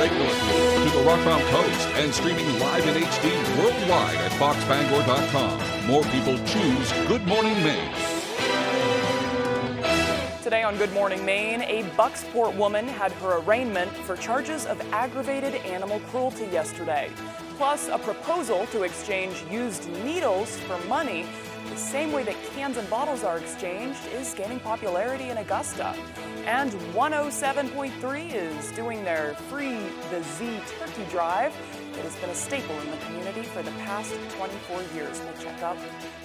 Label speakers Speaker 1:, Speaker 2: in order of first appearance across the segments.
Speaker 1: right northward to the Rock Mount Coast and streaming live in HD worldwide at foxbangor.com. More people choose Good Morning Maine.
Speaker 2: Today on Good Morning Maine, a Bucksport woman had her arraignment for charges of aggravated animal cruelty yesterday. Plus, a proposal to exchange used needles for money, the same way that cans and bottles are exchanged, is gaining popularity in Augusta. And 107.3 is doing their Free the Z turkey drive. It has been a staple in the community for the past 24 years.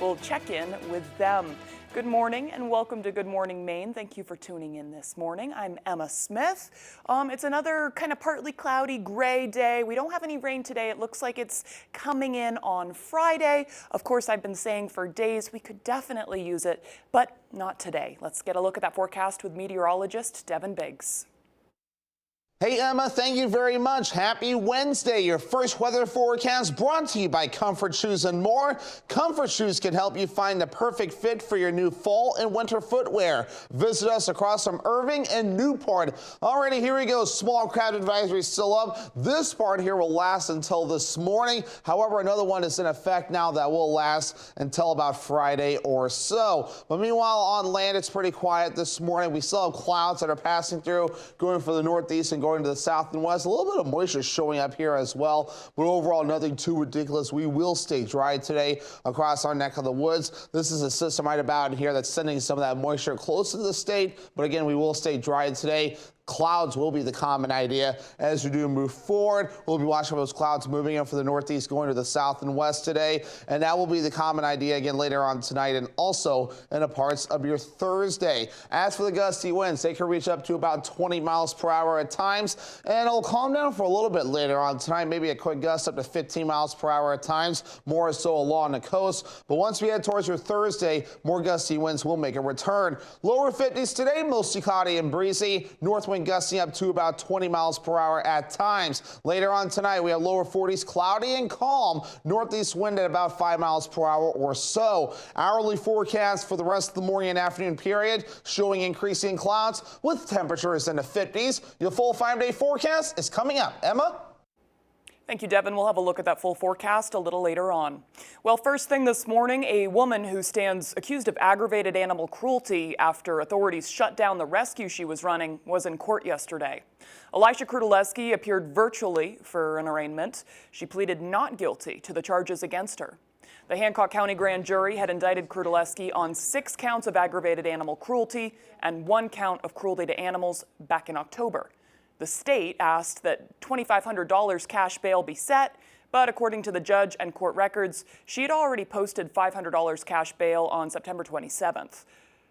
Speaker 2: We'll check in with them. Good morning and welcome to Good Morning Maine. Thank you for tuning in this morning. I'm Emma Smith. It's another kind of partly cloudy, gray day. We don't have any rain today. It looks like it's coming in on Friday. Of course, I've been saying for days we could definitely use it, but not today. Let's get a look at that forecast with meteorologist Devin Biggs.
Speaker 3: Hey Emma, thank you very much. Happy Wednesday. Your first weather forecast brought to you by Comfort Shoes and More. Comfort Shoes can help you find the perfect fit for your new fall and winter footwear. Visit us across from Irving and Newport. Alrighty, here we go. Small crowd advisory still up. This part here will last until this morning. However, another one is in effect now that will last until about Friday or so. But meanwhile, on land, it's pretty quiet this morning. We still have clouds that are passing through, going for the northeast and going to the south and west. A little bit of moisture showing up here as well, but overall nothing too ridiculous. We will stay dry today across our neck of the woods. This is a system right about here that's sending some of that moisture close to the state, but again, we will stay dry today. Clouds will be the common idea as we do move forward. We'll be watching for those clouds moving in from the northeast, going to the south and west today. And that will be the common idea again later on tonight and also in the parts of your Thursday. As for the gusty winds, they can reach up to about 20 miles per hour at times. And it'll calm down for a little bit later on tonight. Maybe a quick gust up to 15 miles per hour at times, more so along the coast. But once we head towards your Thursday, more gusty winds will make a return. Lower 50s today, mostly cloudy and breezy. North wind gusting up to about 20 miles per hour at times. Later on tonight, we have lower 40s, cloudy and calm. Northeast wind at about 5 miles per hour or so. Hourly forecast for the rest of the morning and afternoon period showing increasing clouds with temperatures in the 50s. Your full 5-day forecast is coming up. Emma?
Speaker 2: Thank you, Devin. We'll have a look at that full forecast a little later on. Well, first thing this morning, a woman who stands accused of aggravated animal cruelty after authorities shut down the rescue she was running was in court yesterday. Elisha Krutulewski appeared virtually for an arraignment. She pleaded not guilty to the charges against her. The Hancock County grand jury had indicted Krutulewski on 6 counts of aggravated animal cruelty and 1 count of cruelty to animals back in October. The state asked that $2,500 cash bail be set, but according to the judge and court records, she had already posted $500 cash bail on September 27th.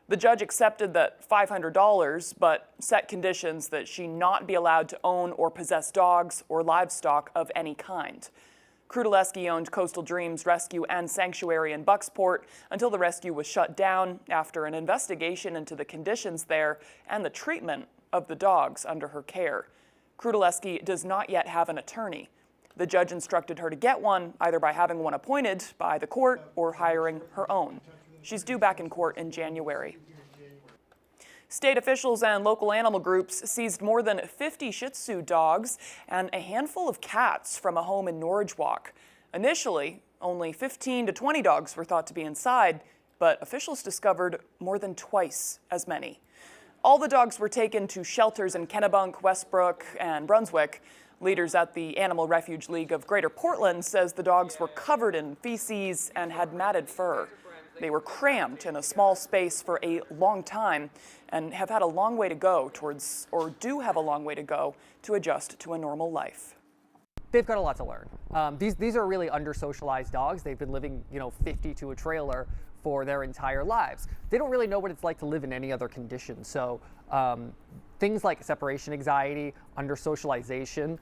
Speaker 2: The judge accepted that $500, but set conditions that she not be allowed to own or possess dogs or livestock of any kind. Krutulewski owned Coastal Dreams Rescue and Sanctuary in Bucksport until the rescue was shut down after an investigation into the conditions there and the treatment of the dogs under her care. Krutulewski does not yet have an attorney. The judge instructed her to get one, either by having one appointed by the court or hiring her own. She's due back in court in January. State officials and local animal groups seized more than 50 Shih Tzu dogs and a handful of cats from a home in Norridgewock. Initially, only 15 to 20 dogs were thought to be inside, but officials discovered more than twice as many. All the dogs were taken to shelters in Kennebunk, Westbrook, and Brunswick. Leaders at the Animal Refuge League of Greater Portland says the dogs were covered in feces and had matted fur. They were crammed in a small space for a long time and have had a long way to go towards, or do have a long way to go, to adjust to a normal life.
Speaker 4: They've got a lot to learn. These are really under-socialized dogs. They've been living, 50 to a trailer for their entire lives. They don't really know what it's like to live in any other condition. So things like separation anxiety, under-socialization.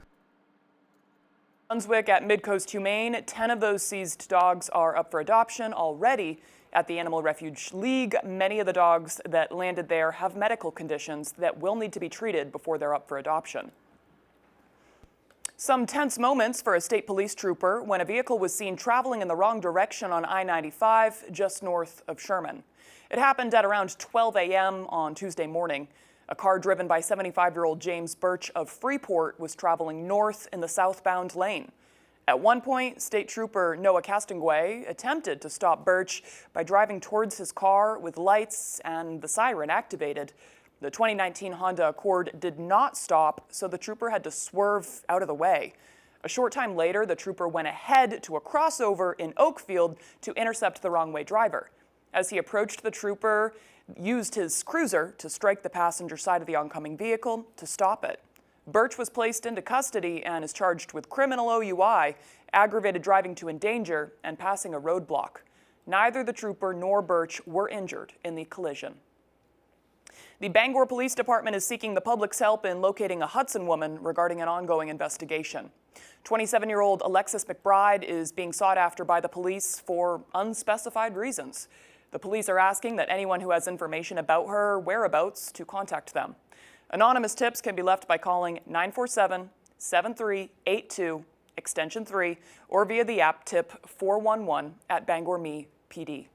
Speaker 2: Brunswick at Midcoast Humane, 10 of those seized dogs are up for adoption already. At the Animal Refuge League, many of the dogs that landed there have medical conditions that will need to be treated before they're up for adoption. Some tense moments for a state police trooper when a vehicle was seen traveling in the wrong direction on I-95 just north of Sherman. It happened at around 12 a.m. on Tuesday morning. A car driven by 75-year-old James Birch of Freeport was traveling north in the southbound lane. At one point, State Trooper Noah Castonguay attempted to stop Birch by driving towards his car with lights and the siren activated. The 2019 Honda Accord did not stop, so the trooper had to swerve out of the way. A short time later, the trooper went ahead to a crossover in Oakfield to intercept the wrong-way driver. As he approached, the trooper used his cruiser to strike the passenger side of the oncoming vehicle to stop it. Birch was placed into custody and is charged with criminal OUI, aggravated driving to endanger, and passing a roadblock. Neither the trooper nor Birch were injured in the collision. The Bangor Police Department is seeking the public's help in locating a Hudson woman regarding an ongoing investigation. 27-year-old Alexis McBride is being sought after by the police for unspecified reasons. The police are asking that anyone who has information about her whereabouts to contact them. Anonymous tips can be left by calling 947-7382, extension 3, or via the app Tip 411 at Bangor Me PD.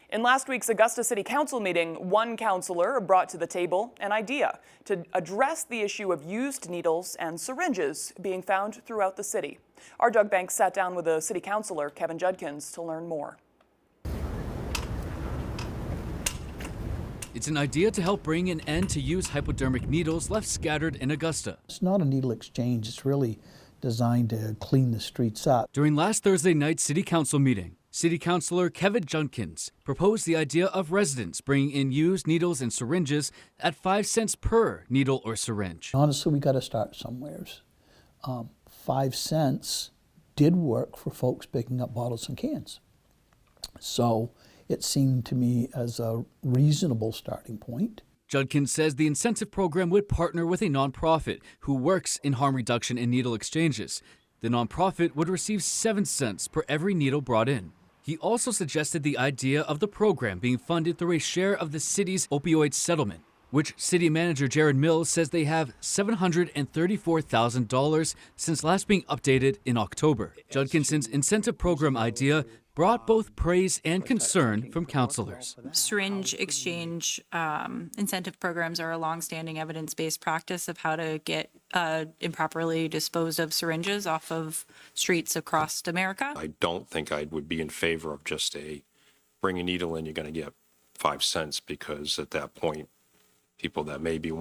Speaker 2: In last week's Augusta City Council meeting, one councillor brought to the table an idea to address the issue of used needles and syringes being found throughout the city. Our Doug Banks sat down with the city councillor, Kevin Judkins, to learn more.
Speaker 5: It's an idea to help bring an end to used hypodermic needles left scattered in Augusta.
Speaker 6: It's not a needle exchange, it's really designed to clean the streets up.
Speaker 5: During last Thursday night's City Council meeting, City Councillor Kevin Judkins proposed the idea of residents bringing in used needles and syringes at 5 cents per needle or syringe.
Speaker 6: Honestly, we got to start somewheres. 5 cents did work for folks picking up bottles and cans. So it seemed to me as a reasonable starting point.
Speaker 5: Judkins says the incentive program would partner with a nonprofit who works in harm reduction and needle exchanges. The nonprofit would receive 7 cents per every needle brought in. He also suggested the idea of the program being funded through a share of the city's opioid settlement, which City Manager Jared Mills says they have $734,000 since last being updated in October. Judkinson's incentive program idea brought both praise and concern from councillors.
Speaker 7: Syringe exchange incentive programs are a long-standing evidence-based practice of how to get improperly disposed of syringes off of streets across America.
Speaker 8: I don't think I would be in favor of just bring a needle in, you're going to get 5 cents, because at that point, people that may be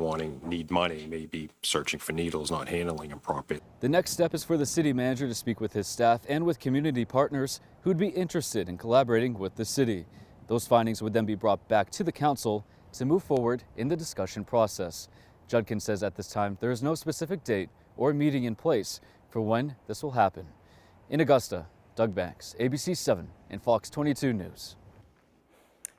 Speaker 8: need money, may be searching for needles, not handling them properly.
Speaker 5: The next step is for the city manager to speak with his staff and with community partners who'd be interested in collaborating with the city. Those findings would then be brought back to the council to move forward in the discussion process. Judkins says at this time there is no specific date or meeting in place for when this will happen. In Augusta, Doug Banks, ABC 7 and Fox 22 News.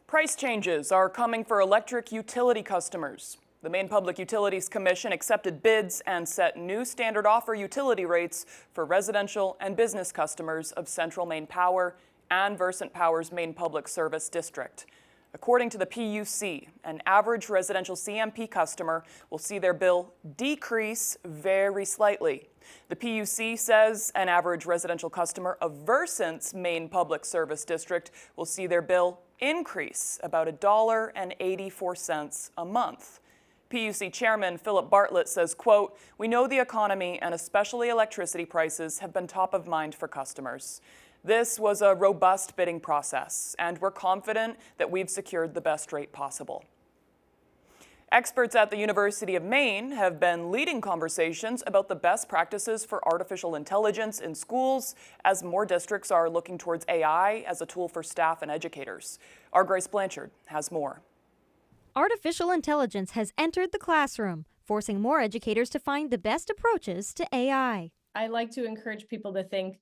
Speaker 2: Price changes are coming for electric utility customers. The Maine Public Utilities Commission accepted bids and set new standard offer utility rates for residential and business customers of Central Maine Power and Versant Power's Maine Public Service District. According to the PUC, an average residential CMP customer will see their bill decrease very slightly. The PUC says an average residential customer of Versant's Maine Public Service District will see their bill increase about $1.84 a month. PUC Chairman Philip Bartlett says, quote, "We know the economy and especially electricity prices have been top of mind for customers. This was a robust bidding process, and we're confident that we've secured the best rate possible." Experts at the University of Maine have been leading conversations about the best practices for artificial intelligence in schools as more districts are looking towards AI as a tool for staff and educators. Our Grace Blanchard has more.
Speaker 9: Artificial intelligence has entered the classroom, forcing more educators to find the best approaches to AI.
Speaker 10: I like to encourage people to think,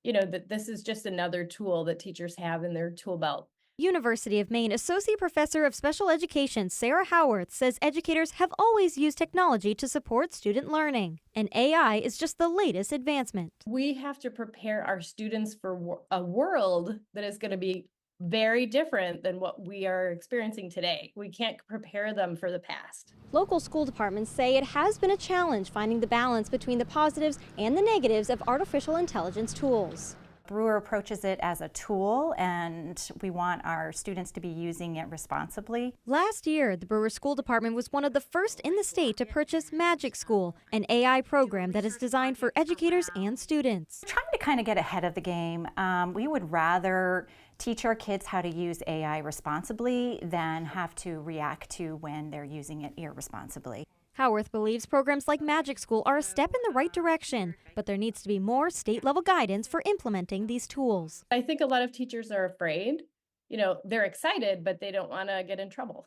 Speaker 10: that this is just another tool that teachers have in their tool belt.
Speaker 9: University of Maine Associate Professor of Special Education Sarah Howarth says educators have always used technology to support student learning, and AI is just the latest advancement.
Speaker 10: We have to prepare our students for a world that is going to be very different than what we are experiencing today. We can't prepare them for the past.
Speaker 9: Local school departments say it has been a challenge finding the balance between the positives and the negatives of artificial intelligence tools.
Speaker 11: Brewer approaches it as a tool, and we want our students to be using it responsibly.
Speaker 9: Last year, the Brewer School Department was one of the first in the state to purchase Magic School, an AI program that is designed for educators and students.
Speaker 11: Trying to kind of get ahead of the game. We would rather teach our kids how to use AI responsibly than have to react to when they're using it irresponsibly.
Speaker 9: Howarth believes programs like Magic School are a step in the right direction, but there needs to be more state-level guidance for implementing these tools.
Speaker 10: I think a lot of teachers are afraid. They're excited, but they don't want to get in trouble.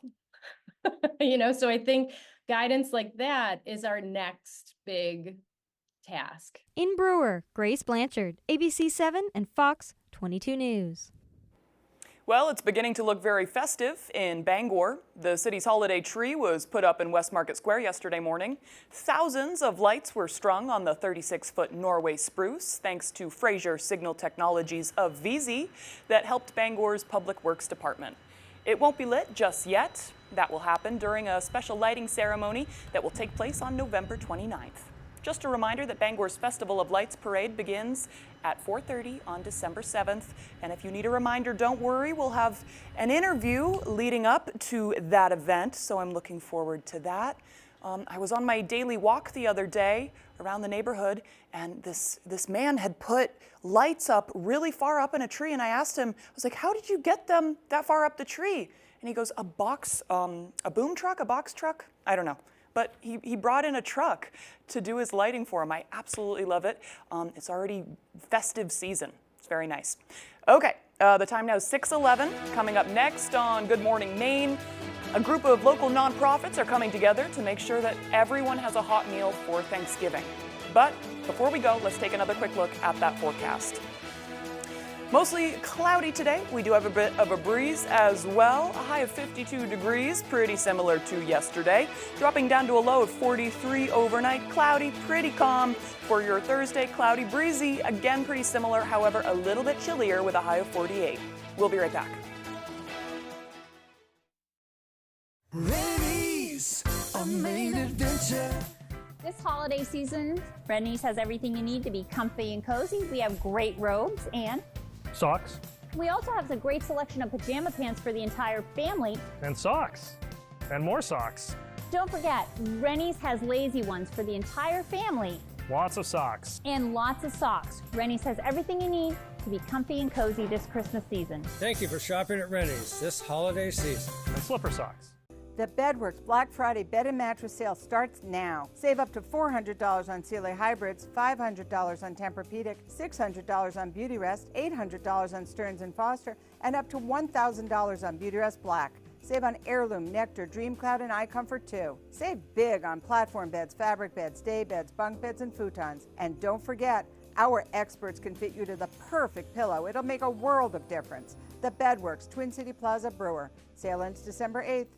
Speaker 10: So I think guidance like that is our next big task.
Speaker 9: In Brewer, Grace Blanchard, ABC 7 and Fox 22 News.
Speaker 2: Well, it's beginning to look very festive in Bangor. The city's holiday tree was put up in West Market Square yesterday morning. Thousands of lights were strung on the 36-foot Norway spruce, thanks to Fraser Signal Technologies of VZ that helped Bangor's Public Works Department. It won't be lit just yet. That will happen during a special lighting ceremony that will take place on November 29th. Just a reminder that Bangor's Festival of Lights Parade begins at 4:30 on December 7th. And if you need a reminder, don't worry, we'll have an interview leading up to that event, so I'm looking forward to that. I was on my daily walk the other day around the neighborhood, and this man had put lights up really far up in a tree, and I asked him, I was like, how did you get them that far up the tree? And he goes, a box truck? I don't know. But he brought in a truck to do his lighting for him. I absolutely love it. It's already festive season. It's very nice. Okay, the time now is 6:11. Coming up next on Good Morning Maine, a group of local nonprofits are coming together to make sure that everyone has a hot meal for Thanksgiving. But before we go, let's take another quick look at that forecast. Mostly cloudy today. We do have a bit of a breeze as well. A high of 52 degrees, pretty similar to yesterday. Dropping down to a low of 43 overnight. Cloudy, pretty calm for your Thursday. Cloudy, breezy, again pretty similar, however a little bit chillier with a high of 48. We'll be right back.
Speaker 12: Rennie's, a Maine adventure.
Speaker 13: This holiday season, Rennie's has everything you need to be comfy and cozy. We have great robes and
Speaker 14: socks.
Speaker 13: We also have a great selection of pajama pants for the entire family.
Speaker 14: And socks. And more socks.
Speaker 13: Don't forget, Rennie's has lazy ones for the entire family.
Speaker 14: Lots of socks.
Speaker 13: And lots of socks. Rennie's has everything you need to be comfy and cozy this Christmas season.
Speaker 15: Thank you for shopping at Rennie's this holiday season.
Speaker 14: And slipper socks.
Speaker 16: The Bedworks Black Friday bed and mattress sale starts now. Save up to $400 on Sealy Hybrids, $500 on Tempur-Pedic, $600 on Beautyrest, $800 on Stearns & Foster, and up to $1,000 on Beautyrest Black. Save on Heirloom, Nectar, DreamCloud, and iComfort too. Save big on platform beds, fabric beds, day beds, bunk beds, and futons. And don't forget, our experts can fit you to the perfect pillow. It'll make a world of difference. The Bedworks, Twin City Plaza, Brewer. Sale ends December 8th.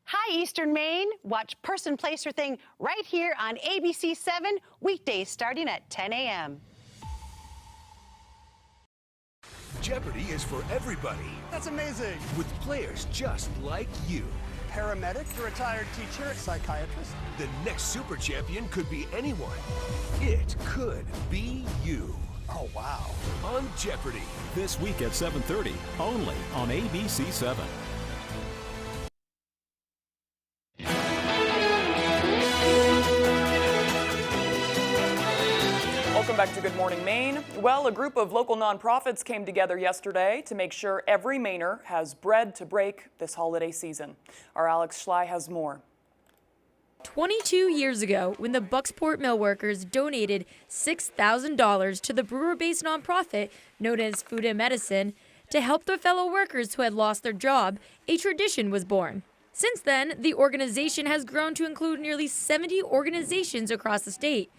Speaker 17: Hi, Eastern Maine. Watch Person, Place, or Thing right here on ABC 7, weekdays starting at 10 a.m.
Speaker 12: Jeopardy is for everybody.
Speaker 18: That's amazing.
Speaker 12: With players just like you.
Speaker 18: Paramedic, a retired teacher, psychiatrist.
Speaker 12: The next super champion could be anyone. It could be you.
Speaker 18: Oh, wow.
Speaker 12: On Jeopardy!
Speaker 19: This week at 7:30, only on ABC 7.
Speaker 2: Welcome back to Good Morning Maine. Well, a group of local nonprofits came together yesterday to make sure every Mainer has bread to break this holiday season. Our Alex Schley has more.
Speaker 20: 22 years ago, when the Bucksport Mill Workers donated $6,000 to the Brewer-based nonprofit known as Food and Medicine to help their fellow workers who had lost their job, a tradition was born. Since then, the organization has grown to include nearly 70 organizations across the state,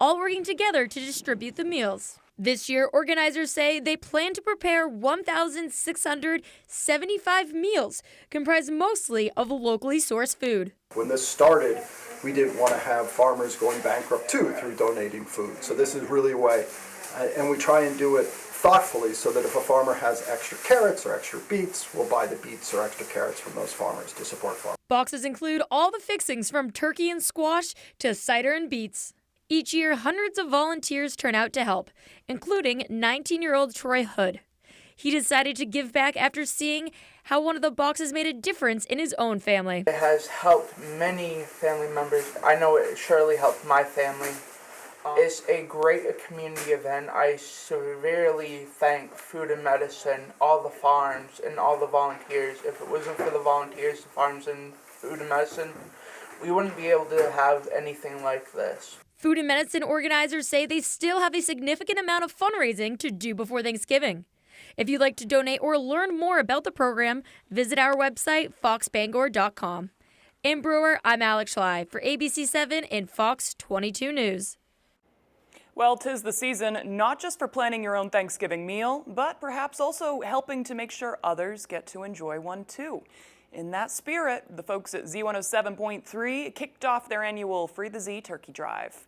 Speaker 20: all working together to distribute the meals. This year, organizers say they plan to prepare 1,675 meals, comprised mostly of locally sourced food.
Speaker 21: When this started, we didn't want to have farmers going bankrupt too through donating food. So this is really a way, and we try and do it thoughtfully so that if a farmer has extra carrots or extra beets, we'll buy the beets or extra carrots from those farmers to support farmers.
Speaker 20: Boxes include all the fixings from turkey and squash to cider and beets. Each year, hundreds of volunteers turn out to help, including 19-year-old Troy Hood. He decided to give back after seeing how one of the boxes made a difference in his own family.
Speaker 1: It has helped many family members. I know it surely helped my family. It's a great community event. I severely thank Food and Medicine, all the farms, and all the volunteers. If it wasn't for the volunteers, the farms, and Food and Medicine, we wouldn't be able to have anything like this.
Speaker 20: Food and Medicine organizers say they still have a significant amount of fundraising to do before Thanksgiving. If you'd like to donate or learn more about the program, visit our website, foxbangor.com. In Brewer, I'm Alex Schley for ABC7 and Fox 22 News.
Speaker 2: Well, 'tis the season, not just for planning your own Thanksgiving meal, but perhaps also helping to make sure others get to enjoy one too. In that spirit, the folks at Z107.3 kicked off their annual Free the Z Turkey Drive.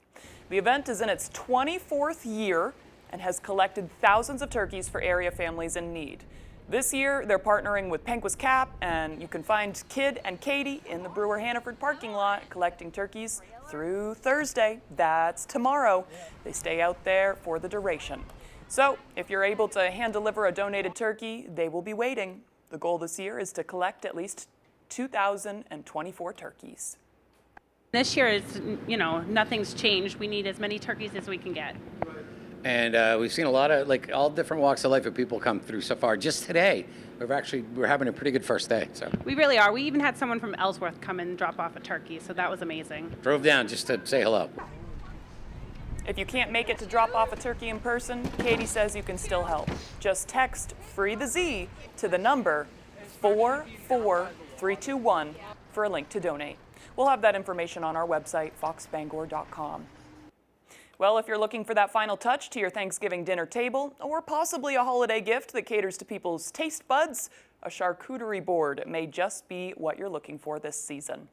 Speaker 2: The event is in its 24th year and has collected thousands of turkeys for area families in need. This year, they're partnering with Penquist Cap, and you can find Kid and Katie in the Brewer Hannaford parking lot collecting turkeys through Thursday. That's tomorrow. They stay out there for the duration. So if you're able to hand deliver a donated turkey, they will be waiting. The goal this year is to collect at least 2,024 turkeys.
Speaker 22: This year, nothing's changed. We need as many turkeys as we can get.
Speaker 23: And we've seen a lot of, all different walks of life of people come through so far. Just today, we're having a pretty good first day. So
Speaker 22: We really are. We even had someone from Ellsworth come and drop off a turkey, so that was amazing.
Speaker 23: drove down just to say hello.
Speaker 2: If you can't make it to drop off a turkey in person, Katie says you can still help. Just text Free the Z to the number 44321 for a link to donate. We'll have that information on our website, foxbangor.com. Well, if you're looking for that final touch to your Thanksgiving dinner table, or possibly a holiday gift that caters to people's taste buds, a charcuterie board may just be what you're looking for this season.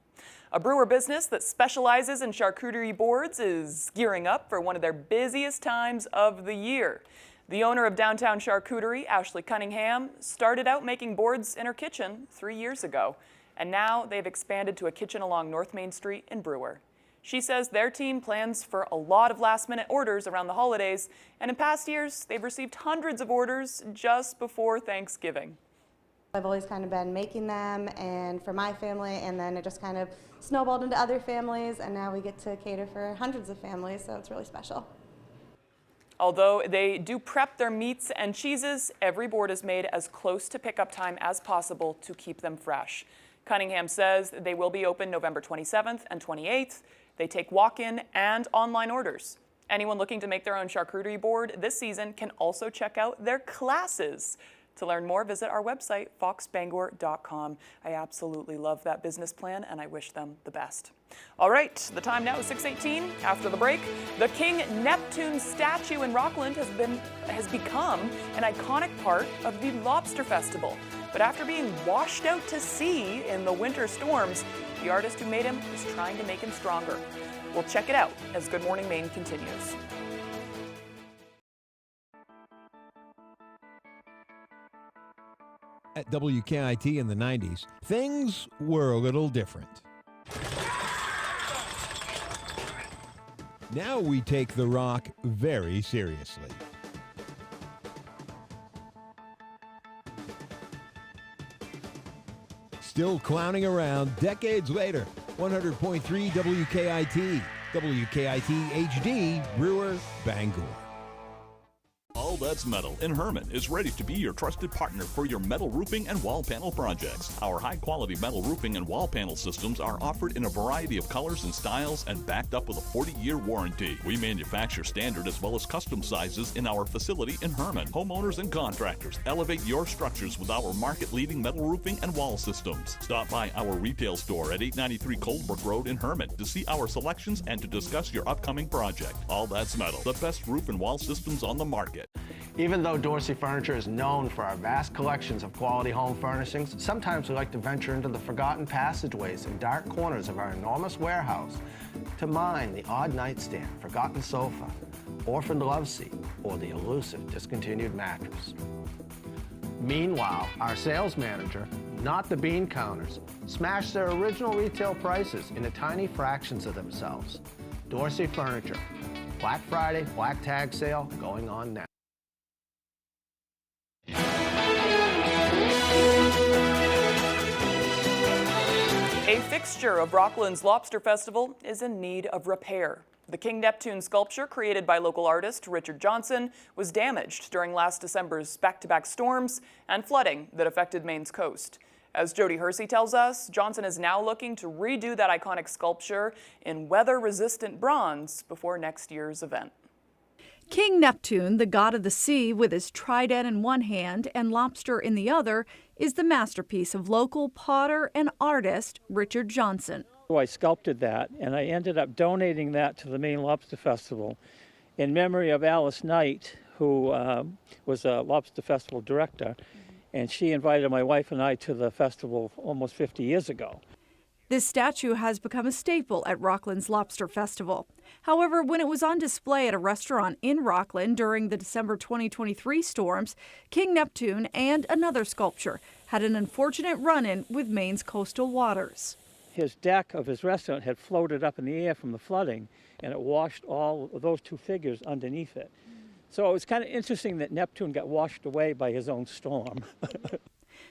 Speaker 2: A Brewer business that specializes in charcuterie boards is gearing up for one of their busiest times of the year. The owner of Downtown Charcuterie, Ashley Cunningham, started out making boards in her kitchen 3 years ago, and now they've expanded to a kitchen along North Main Street in Brewer. She says their team plans for a lot of last-minute orders around the holidays, and in past years, they've received hundreds of orders just before Thanksgiving.
Speaker 24: I've always kind of been making them and for my family, and then it just kind of snowballed into other families, and now we get to cater for hundreds of families, so it's really special.
Speaker 2: Although they do prep their meats and cheeses, every board is made as close to pickup time as possible to keep them fresh. Cunningham says they will be open November 27th and 28th. They take walk-in and online orders. Anyone looking to make their own charcuterie board this season can also check out their classes. To learn more, visit our website, foxbangor.com. I absolutely love that business plan, and I wish them the best. All right, the time now is 6:18. After the break, the King Neptune statue in Rockland has become an iconic part of the Lobster Festival. But after being washed out to sea in the winter storms, the artist who made him is trying to make him stronger. We'll check it out as Good Morning Maine continues.
Speaker 25: At WKIT in the 90s, things were a little different. Now we take the rock very seriously. Still clowning around decades later, 100.3 WKIT, WKIT HD, Brewer, Bangor.
Speaker 19: All That's Metal in Herman is ready to be your trusted partner for your metal roofing and wall panel projects. Our high-quality metal roofing and wall panel systems are offered in a variety of colors and styles and backed up with a 40-year warranty. We manufacture standard as well as custom sizes in our facility in Herman. Homeowners and contractors, elevate your structures with our market-leading metal roofing and wall systems. Stop by our retail store at 893 Coldbrook Road in Herman to see our selections and to discuss your upcoming project. All That's Metal, the best roof and wall systems on the market.
Speaker 26: Even though Dorsey Furniture is known for our vast collections of quality home furnishings, sometimes we like to venture into the forgotten passageways and dark corners of our enormous warehouse to mine the odd nightstand, forgotten sofa, orphaned love seat, or the elusive discontinued mattress. Meanwhile, our sales manager, not the bean counters, smashed their original retail prices into tiny fractions of themselves. Dorsey Furniture, Black Friday, Black Tag sale going on now.
Speaker 2: A fixture of Rockland's Lobster Festival is in need of repair. The King Neptune sculpture, created by local artist Richard Johnson, was damaged during last December's back-to-back storms and flooding that affected Maine's coast. As Jody Hersey tells us, Johnson is now looking to redo that iconic sculpture in weather-resistant bronze before next year's event.
Speaker 3: King Neptune, the god of the sea, with his trident in one hand and lobster in the other, is the masterpiece of local potter and artist Richard Johnson.
Speaker 4: I sculpted that, and I ended up donating that to the Maine Lobster Festival in memory of Alice Knight, who was a Lobster Festival director, and she invited my wife and I to the festival almost 50 years ago.
Speaker 3: This statue has become a staple at Rockland's Lobster Festival. However, when it was on display at a restaurant in Rockland during the December 2023 storms, King Neptune and another sculpture had an unfortunate run-in with Maine's coastal waters.
Speaker 4: His deck of his restaurant had floated up in the air from the flooding, and it washed all of those two figures underneath it. So it was kind of interesting that Neptune got washed away by his own storm.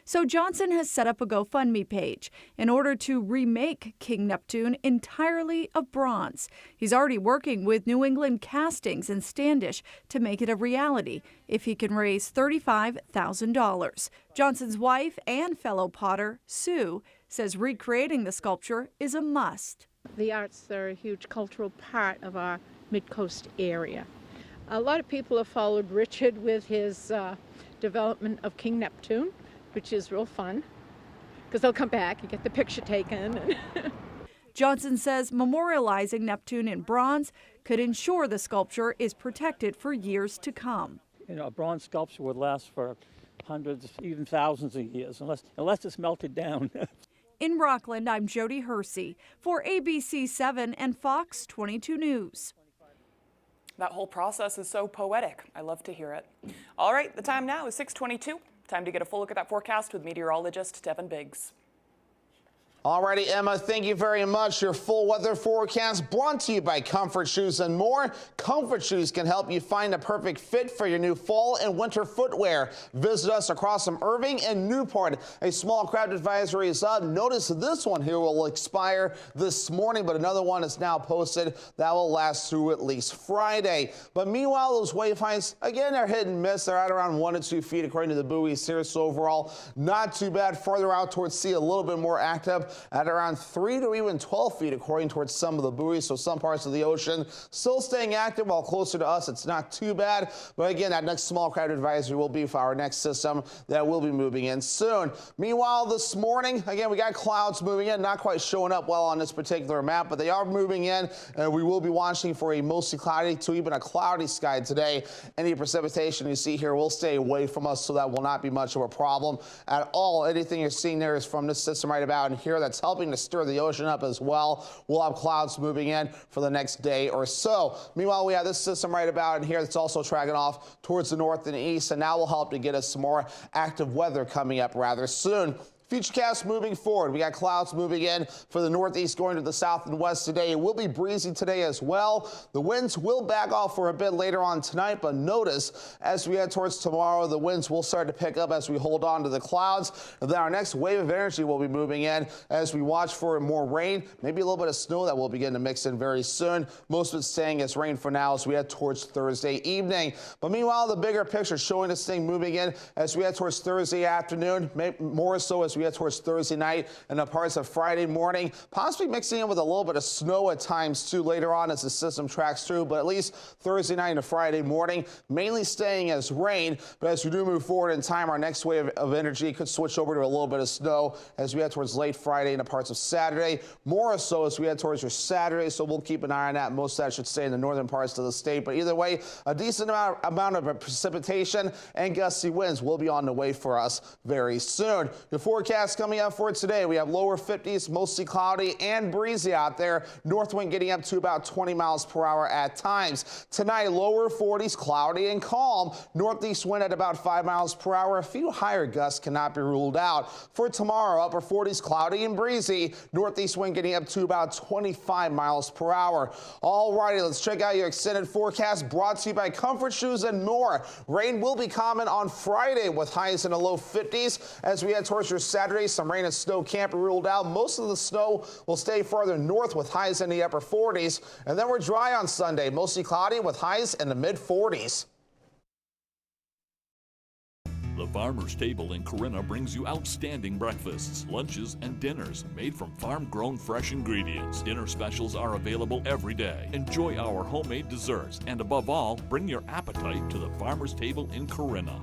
Speaker 3: So Johnson has set up a GoFundMe page in order to remake King Neptune entirely of bronze. He's already working with New England Castings and Standish to make it a reality if he can raise $35,000. Johnson's wife and fellow potter, Sue, says recreating the sculpture is a must.
Speaker 5: The arts are a huge cultural part of our mid-coast area. A lot of people have followed Richard with his development of King Neptune, which is real fun, because they'll come back and get the picture taken.
Speaker 3: Johnson says memorializing Neptune in bronze could ensure the sculpture is protected for years to come.
Speaker 4: You know, a bronze sculpture would last for hundreds, even thousands of years, unless it's melted down.
Speaker 3: In Rockland, I'm Jody Hersey for ABC 7 and Fox 22 News.
Speaker 2: That whole process is so poetic. I love to hear it. All right, the time now is 6:22. Time to get a full look at that forecast with meteorologist Devin Biggs.
Speaker 6: Alrighty, Emma, thank you very much. Your full weather forecast brought to you by Comfort Shoes and More. Comfort Shoes can help you find a perfect fit for your new fall and winter footwear. Visit us across from Irving and Newport. A small crowd advisory is up. Notice this one here will expire this morning, but another one is now posted that will last through at least Friday. But meanwhile, those wave heights, again, are hit and miss. They're at around 1 to 2 feet according to the buoys here. So overall, not too bad. Farther out towards sea, a little bit more active at around 3 to even 12 feet according towards some of the buoys. So some parts of the ocean still staying active, while closer to us it's not too bad. But again, that next small crowd advisory will be for our next system that will be moving in soon. Meanwhile, this morning, again, we got clouds moving in, not quite showing up well on this particular map, but they are moving in, and we will be watching for a mostly cloudy to even a cloudy sky today. Any precipitation you see here will stay away from us, so that will not be much of a problem at all. Anything you're seeing there is from this system right about in here that's helping to stir the ocean up as well. We'll have clouds moving in for the next day or so. Meanwhile, we have this system right about in here that's also tracking off towards the north and east, and now will help to get us some more active weather coming up rather soon. Futurecast moving forward. We got clouds moving in for the northeast going to the south and west today. It will be breezy today as well. The winds will back off for a bit later on tonight, but notice as we head towards tomorrow, the winds will start to pick up as we hold on to the clouds. And then our next wave of energy will be moving in as we watch for more rain, maybe a little bit of snow that will begin to mix in very soon. Most of it staying as rain for now as we head towards Thursday evening. But meanwhile, the bigger picture showing this thing moving in as we head towards Thursday afternoon, maybe more so as we head towards Thursday night and the parts of Friday morning, possibly mixing in with a little bit of snow at times too later on as the system tracks through, but at least Thursday night and Friday morning, mainly staying as rain. But as we do move forward in time, our next wave of energy could switch over to a little bit of snow as we head towards late Friday and the parts of Saturday, more so as we head towards your Saturday, so we'll keep an eye on that. Most of that should stay in the northern parts of the state, but either way, a decent amount of precipitation and gusty winds will be on the way for us very soon. The forecast forecast coming up for today. We have lower 50s, mostly cloudy and breezy out there. North wind getting up to about 20 miles per hour at times. Tonight, lower 40s, cloudy and calm. Northeast wind at about 5 miles per hour. A few higher gusts cannot be ruled out. For tomorrow, upper 40s, cloudy and breezy. Northeast wind getting up to about 25 miles per hour. All righty, let's check out your extended forecast brought to you by Comfort Shoes and More. Rain will be common on Friday with highs in the low 50s. As we head towards your Saturday, some rain and snow can't be ruled out. Most of the snow will stay farther north with highs in the upper 40s. And then we're dry on Sunday, mostly cloudy with highs in the mid 40s.
Speaker 19: The Farmer's Table in Corinna brings you outstanding breakfasts, lunches, and dinners made from farm-grown fresh ingredients. Dinner specials are available every day. Enjoy our homemade desserts, and above all, bring your appetite to the Farmer's Table in Corinna.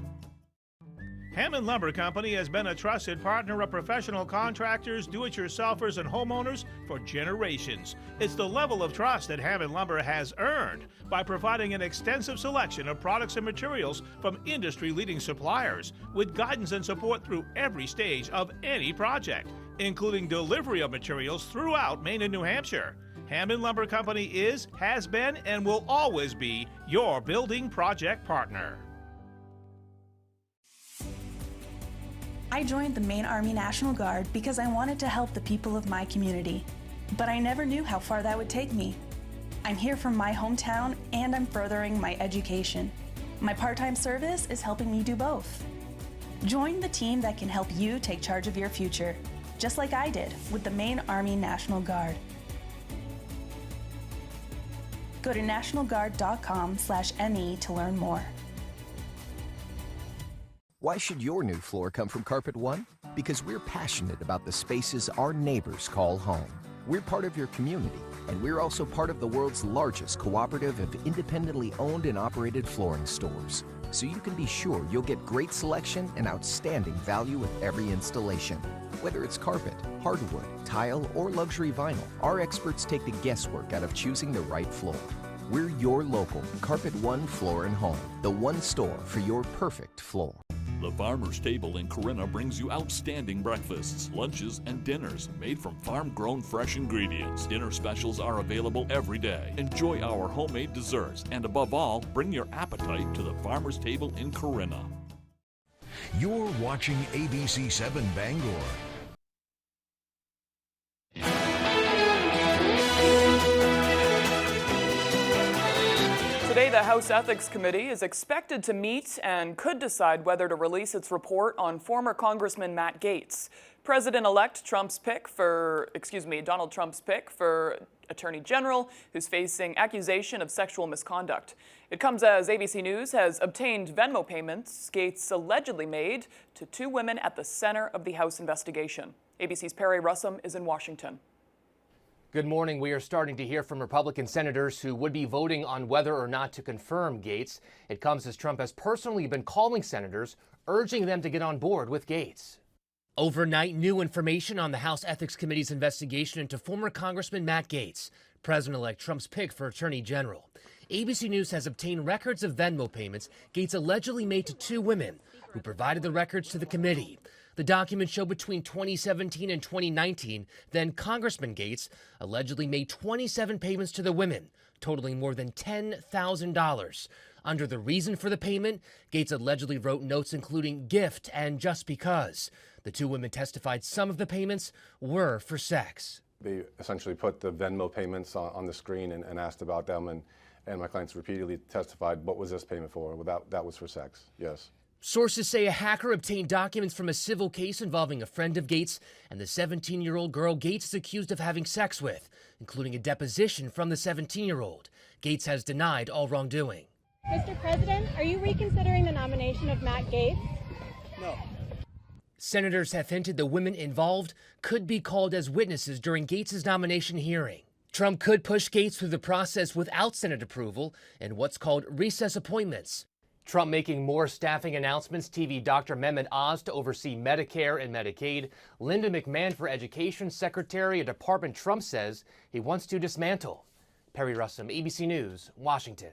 Speaker 7: Hammond Lumber Company has been a trusted partner of professional contractors, do-it-yourselfers, and homeowners for generations. It's the level of trust that Hammond Lumber has earned by providing an extensive selection of products and materials from industry-leading suppliers with guidance and support through every stage of any project, including delivery of materials throughout Maine and New Hampshire. Hammond Lumber Company is, has been, and will always be your building project partner.
Speaker 8: I joined the Maine Army National Guard because I wanted to help the people of my community, but I never knew how far that would take me. I'm here from my hometown and I'm furthering my education. My part-time service is helping me do both. Join the team that can help you take charge of your future, just like I did with the Maine Army National Guard. Go to nationalguard.com/ME to learn more.
Speaker 9: Why should your new floor come from Carpet One? Because we're passionate about the spaces our neighbors call home. We're part of your community, and we're also part of the world's largest cooperative of independently owned and operated flooring stores. So you can be sure you'll get great selection and outstanding value with every installation. Whether it's carpet, hardwood, tile, or luxury vinyl, our experts take the guesswork out of choosing the right floor. We're your local Carpet One Floor and Home, the one store for your perfect floor.
Speaker 19: The Farmer's Table in Corinna brings you outstanding breakfasts, lunches, and dinners made from farm-grown fresh ingredients. Dinner specials are available every day. Enjoy our homemade desserts, and above all, bring your appetite to the Farmer's Table in Corinna.
Speaker 12: You're watching ABC 7 Bangor.
Speaker 2: Today, the House Ethics Committee is expected to meet and could decide whether to release its report on former Congressman Matt Gaetz. Donald Trump's pick for Attorney General, who's facing accusation of sexual misconduct. It comes as ABC News has obtained Venmo payments Gaetz allegedly made to two women at the center of the House investigation. ABC's Perry Russum is in Washington.
Speaker 10: Good morning. We are starting to hear from Republican senators who would be voting on whether or not to confirm Gaetz. It comes as Trump has personally been calling senators, urging them to get on board with Gaetz. Overnight, new information on the House Ethics Committee's investigation into former Congressman Matt Gaetz, President-elect Trump's pick for Attorney General. ABC News has obtained records of Venmo payments Gaetz allegedly made to two women who provided the records to the committee. The documents show between 2017 and 2019, then Congressman Gaetz allegedly made 27 payments to the women, totaling more than $10,000. Under the reason for the payment, Gaetz allegedly wrote notes including gift and just because. The two women testified some of the payments were for sex.
Speaker 11: They essentially put the Venmo payments on the screen and asked about them, and my clients repeatedly testified, what was this payment for? Well, that was for sex, yes.
Speaker 10: Sources say a hacker obtained documents from a civil case involving a friend of Gaetz and the 17-year-old girl Gaetz is accused of having sex with, including a deposition from the 17-year-old. Gaetz has denied all wrongdoing.
Speaker 13: Mr. President, are you reconsidering the nomination of Matt Gaetz?
Speaker 11: No.
Speaker 10: Senators have hinted the women involved could be called as witnesses during Gaetz' nomination hearing. Trump could push Gaetz through the process without Senate approval and what's called recess appointments. Trump making more staffing announcements. TV Dr. Mehmet Oz to oversee Medicare and Medicaid. Linda McMahon for Education Secretary, a department Trump says he wants to dismantle. Perry Russum, ABC News, Washington.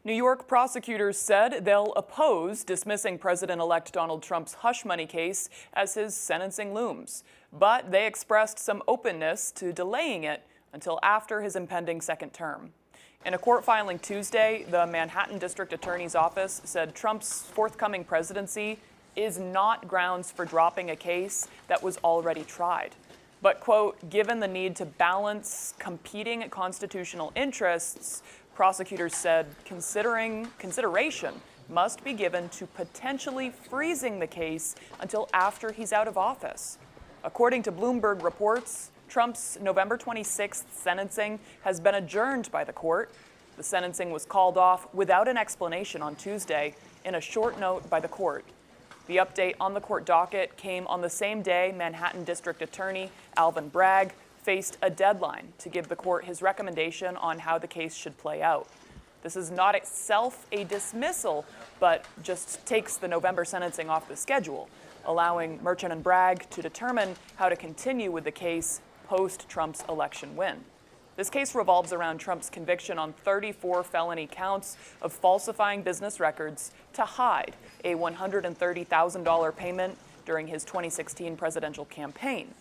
Speaker 2: New York prosecutors said they'll oppose dismissing President-elect Donald Trump's hush money case as his sentencing looms. But they expressed some openness to delaying it until after his impending second term. In a court filing Tuesday, the Manhattan District Attorney's Office said Trump's forthcoming presidency is not grounds for dropping a case that was already tried. But, quote, given the need to balance competing constitutional interests, prosecutors said consideration must be given to potentially freezing the case until after he's out of office. According to Bloomberg reports, Trump's November 26th sentencing has been adjourned by the court. The sentencing was called off without an explanation on Tuesday in a short note by the court. The update on the court docket came on the same day Manhattan District Attorney Alvin Bragg faced a deadline to give the court his recommendation on how the case should play out. This is not itself a dismissal, but just takes the November sentencing off the schedule, allowing Merchant and Bragg to determine how to continue with the case post-Trump's election win. This case revolves around Trump's conviction on 34 felony counts of falsifying business records to hide a $130,000 payment during his 2016 presidential campaign.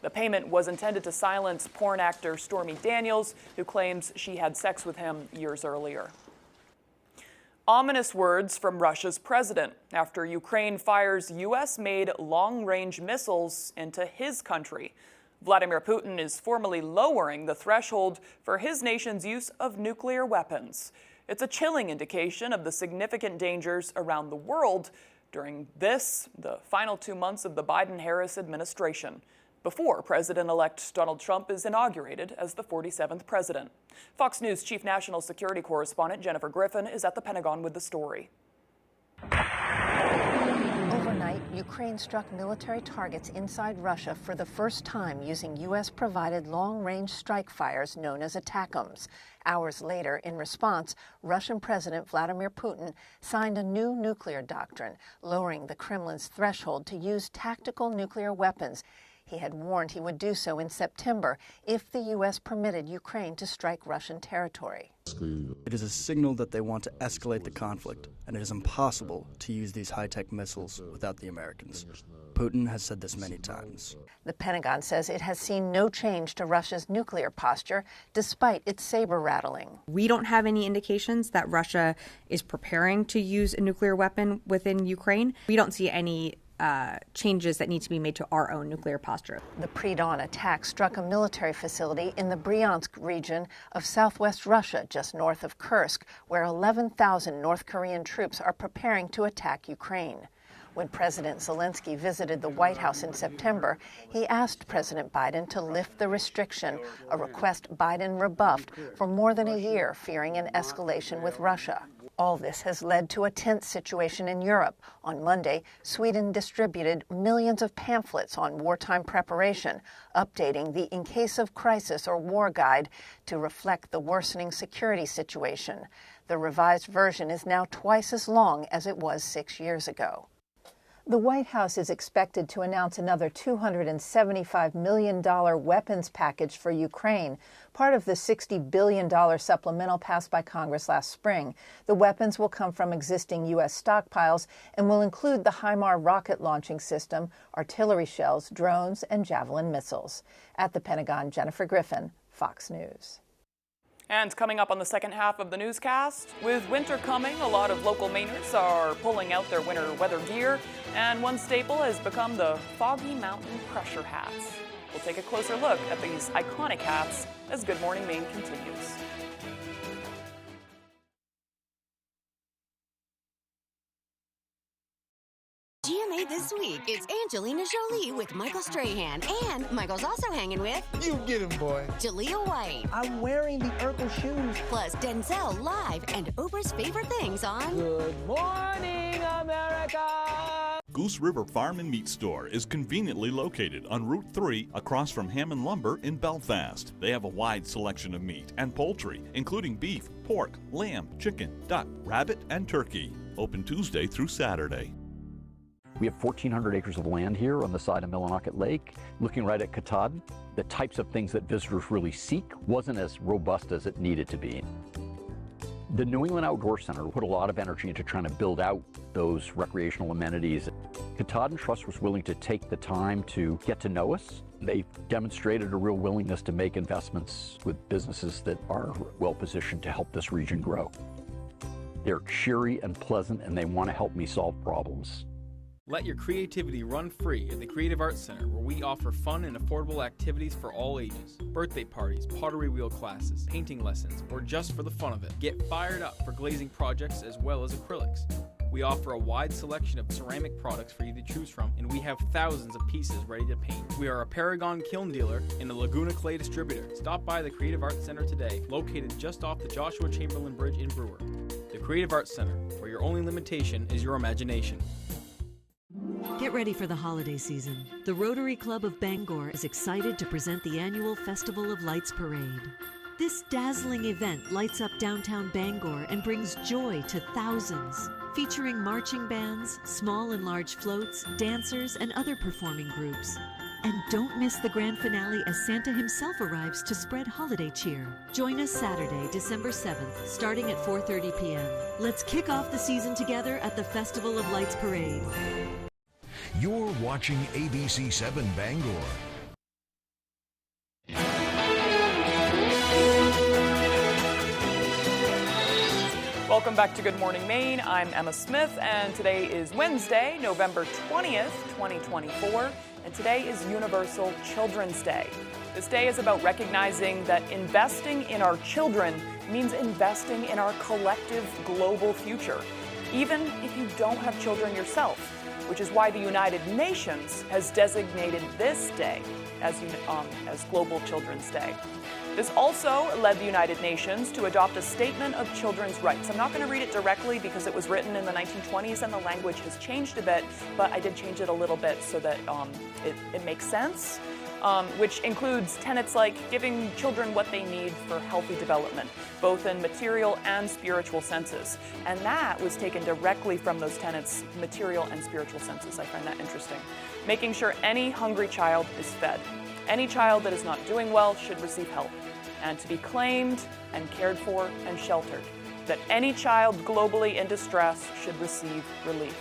Speaker 2: The payment was intended to silence porn actor Stormy Daniels, who claims she had sex with him years earlier. Ominous words from Russia's president after Ukraine fires U.S.-made long-range missiles into his country. Vladimir Putin is formally lowering the threshold for his nation's use of nuclear weapons. It's a chilling indication of the significant dangers around the world during the final 2 months of the Biden-Harris administration, before President-elect Donald Trump is inaugurated as the 47th president. Fox News Chief National Security Correspondent Jennifer Griffin is at the Pentagon with the story.
Speaker 14: Overnight, Ukraine struck military targets inside Russia for the first time using U.S.-provided long-range strike fires known as ATACMS. Hours later, in response, Russian President Vladimir Putin signed a new nuclear doctrine, lowering the Kremlin's threshold to use tactical nuclear weapons. He had warned he would do so in September if the U.S. permitted Ukraine to strike Russian territory.
Speaker 15: It is a signal that they want to escalate the conflict, and it is impossible to use these high-tech missiles without the Americans. Putin has said this many times.
Speaker 14: The Pentagon says it has seen no change to Russia's nuclear posture, despite its saber rattling.
Speaker 16: We don't have any indications that Russia is preparing to use a nuclear weapon within Ukraine. We don't see any changes that need to be made to our own nuclear posture.
Speaker 14: The pre-dawn attack struck a military facility in the Bryansk region of southwest Russia, just north of Kursk, where 11,000 North Korean troops are preparing to attack Ukraine. When President Zelensky visited the White House in September, he asked President Biden to lift the restriction, a request Biden rebuffed for more than a year, fearing an escalation with Russia. All this has led to a tense situation in Europe. On Monday, Sweden distributed millions of pamphlets on wartime preparation, updating the In Case of Crisis or War Guide to reflect the worsening security situation. The revised version is now twice as long as it was 6 years ago. The White House is expected to announce another $275 million weapons package for Ukraine, part of the $60 billion supplemental passed by Congress last spring. The weapons will come from existing U.S. stockpiles and will include the HIMAR rocket launching system, artillery shells, drones, and Javelin missiles. At the Pentagon, Jennifer Griffin, Fox News.
Speaker 2: And coming up on the second half of the newscast, with winter coming, a lot of local Mainers are pulling out their winter weather gear, and one staple has become the Foggy Mountain pressure hats. We'll take a closer look at these iconic hats as Good Morning Maine continues.
Speaker 17: GMA this week, it's Angelina Jolie with Michael Strahan, and Michael's also hanging with...
Speaker 18: You get him, boy.
Speaker 17: Jaleel White.
Speaker 18: I'm wearing the Urkel shoes.
Speaker 17: Plus Denzel live and Oprah's favorite things on...
Speaker 18: Good Morning, America!
Speaker 19: Goose River Farm and Meat Store is conveniently located on Route 3 across from Hammond Lumber in Belfast. They have a wide selection of meat and poultry, including beef, pork, lamb, chicken, duck, rabbit, and turkey. Open Tuesday through Saturday.
Speaker 21: We have 1,400 acres of land here on the side of Millinocket Lake. Looking right at Katahdin, the types of things that visitors really seek wasn't as robust as it needed to be. The New England Outdoor Center put a lot of energy into trying to build out those recreational amenities. Katahdin Trust was willing to take the time to get to know us. They demonstrated a real willingness to make investments with businesses that are well positioned to help this region grow. They're cheery and pleasant, and they want to help me solve problems.
Speaker 1: Let your creativity run free at the Creative Arts Center, where we offer fun and affordable activities for all ages. Birthday parties, pottery wheel classes, painting lessons, or just for the fun of it. Get fired up for glazing projects as well as acrylics. We offer a wide selection of ceramic products for you to choose from, and we have thousands of pieces ready to paint. We are a Paragon kiln dealer and a Laguna Clay distributor. Stop by the Creative Arts Center today, located just off the Joshua Chamberlain Bridge in Brewer. The Creative Arts Center, where your only limitation is your imagination.
Speaker 20: Get ready for the holiday season. The Rotary Club of Bangor is excited to present the annual Festival of Lights Parade. This dazzling event lights up downtown Bangor and brings joy to thousands. Featuring marching bands, small and large floats, dancers, and other performing groups. And don't miss the grand finale as Santa himself arrives to spread holiday cheer. Join us Saturday, December 7th, starting at 4:30 p.m. Let's kick off the season together at the Festival of Lights Parade.
Speaker 12: You're watching ABC7 Bangor.
Speaker 2: Welcome back to Good Morning Maine. I'm Emma Smith, and today is Wednesday, November 20th, 2024, and today is Universal Children's Day. This day is about recognizing that investing in our children means investing in our collective global future, even if you don't have children yourself, which is why the United Nations has designated this day as Global Children's Day. This also led the United Nations to adopt a Statement of Children's Rights. I'm not going to read it directly because it was written in the 1920s and the language has changed a bit, but I did change it a little bit so that it makes sense, which includes tenets like giving children what they need for healthy development, both in material and spiritual senses. And that was taken directly from those tenets, material and spiritual senses. I find that interesting. Making sure any hungry child is fed. Any child that is not doing well should receive help, and to be claimed and cared for and sheltered. That any child globally in distress should receive relief.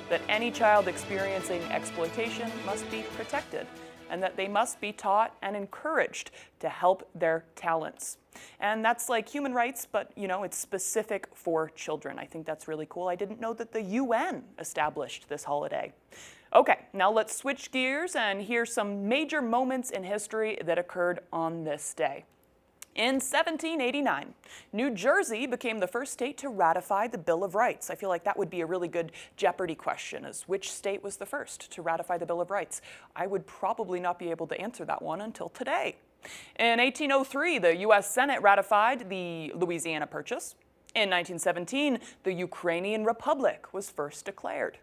Speaker 2: That any child experiencing exploitation must be protected, and that they must be taught and encouraged to help their talents. And that's like human rights, but it's specific for children. I think that's really cool. I didn't know that the UN established this holiday. Okay, now let's switch gears and hear some major moments in history that occurred on this day. In 1789, New Jersey became the first state to ratify the Bill of Rights. I feel like that would be a really good Jeopardy question, is which state was the first to ratify the Bill of Rights? I would probably not be able to answer that one until today. In 1803, the U.S. Senate ratified the Louisiana Purchase. In 1917, the Ukrainian Republic was first declared.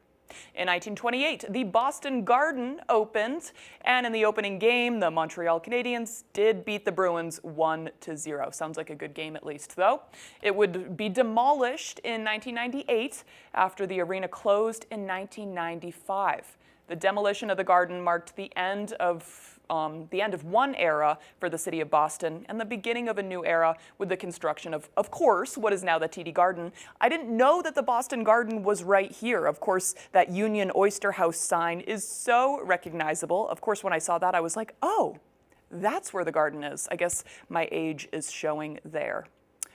Speaker 2: In 1928, the Boston Garden opened, and in the opening game, the Montreal Canadiens did beat the Bruins 1-0. Sounds like a good game at least, though. It would be demolished in 1998 after the arena closed in 1995. The demolition of the Garden marked the end of one era for the city of Boston and the beginning of a new era with the construction of course, what is now the TD Garden. I didn't know that the Boston Garden was right here. Of course, that Union Oyster House sign is so recognizable. Of course, when I saw that, I was like, oh, that's where the garden is. I guess my age is showing there.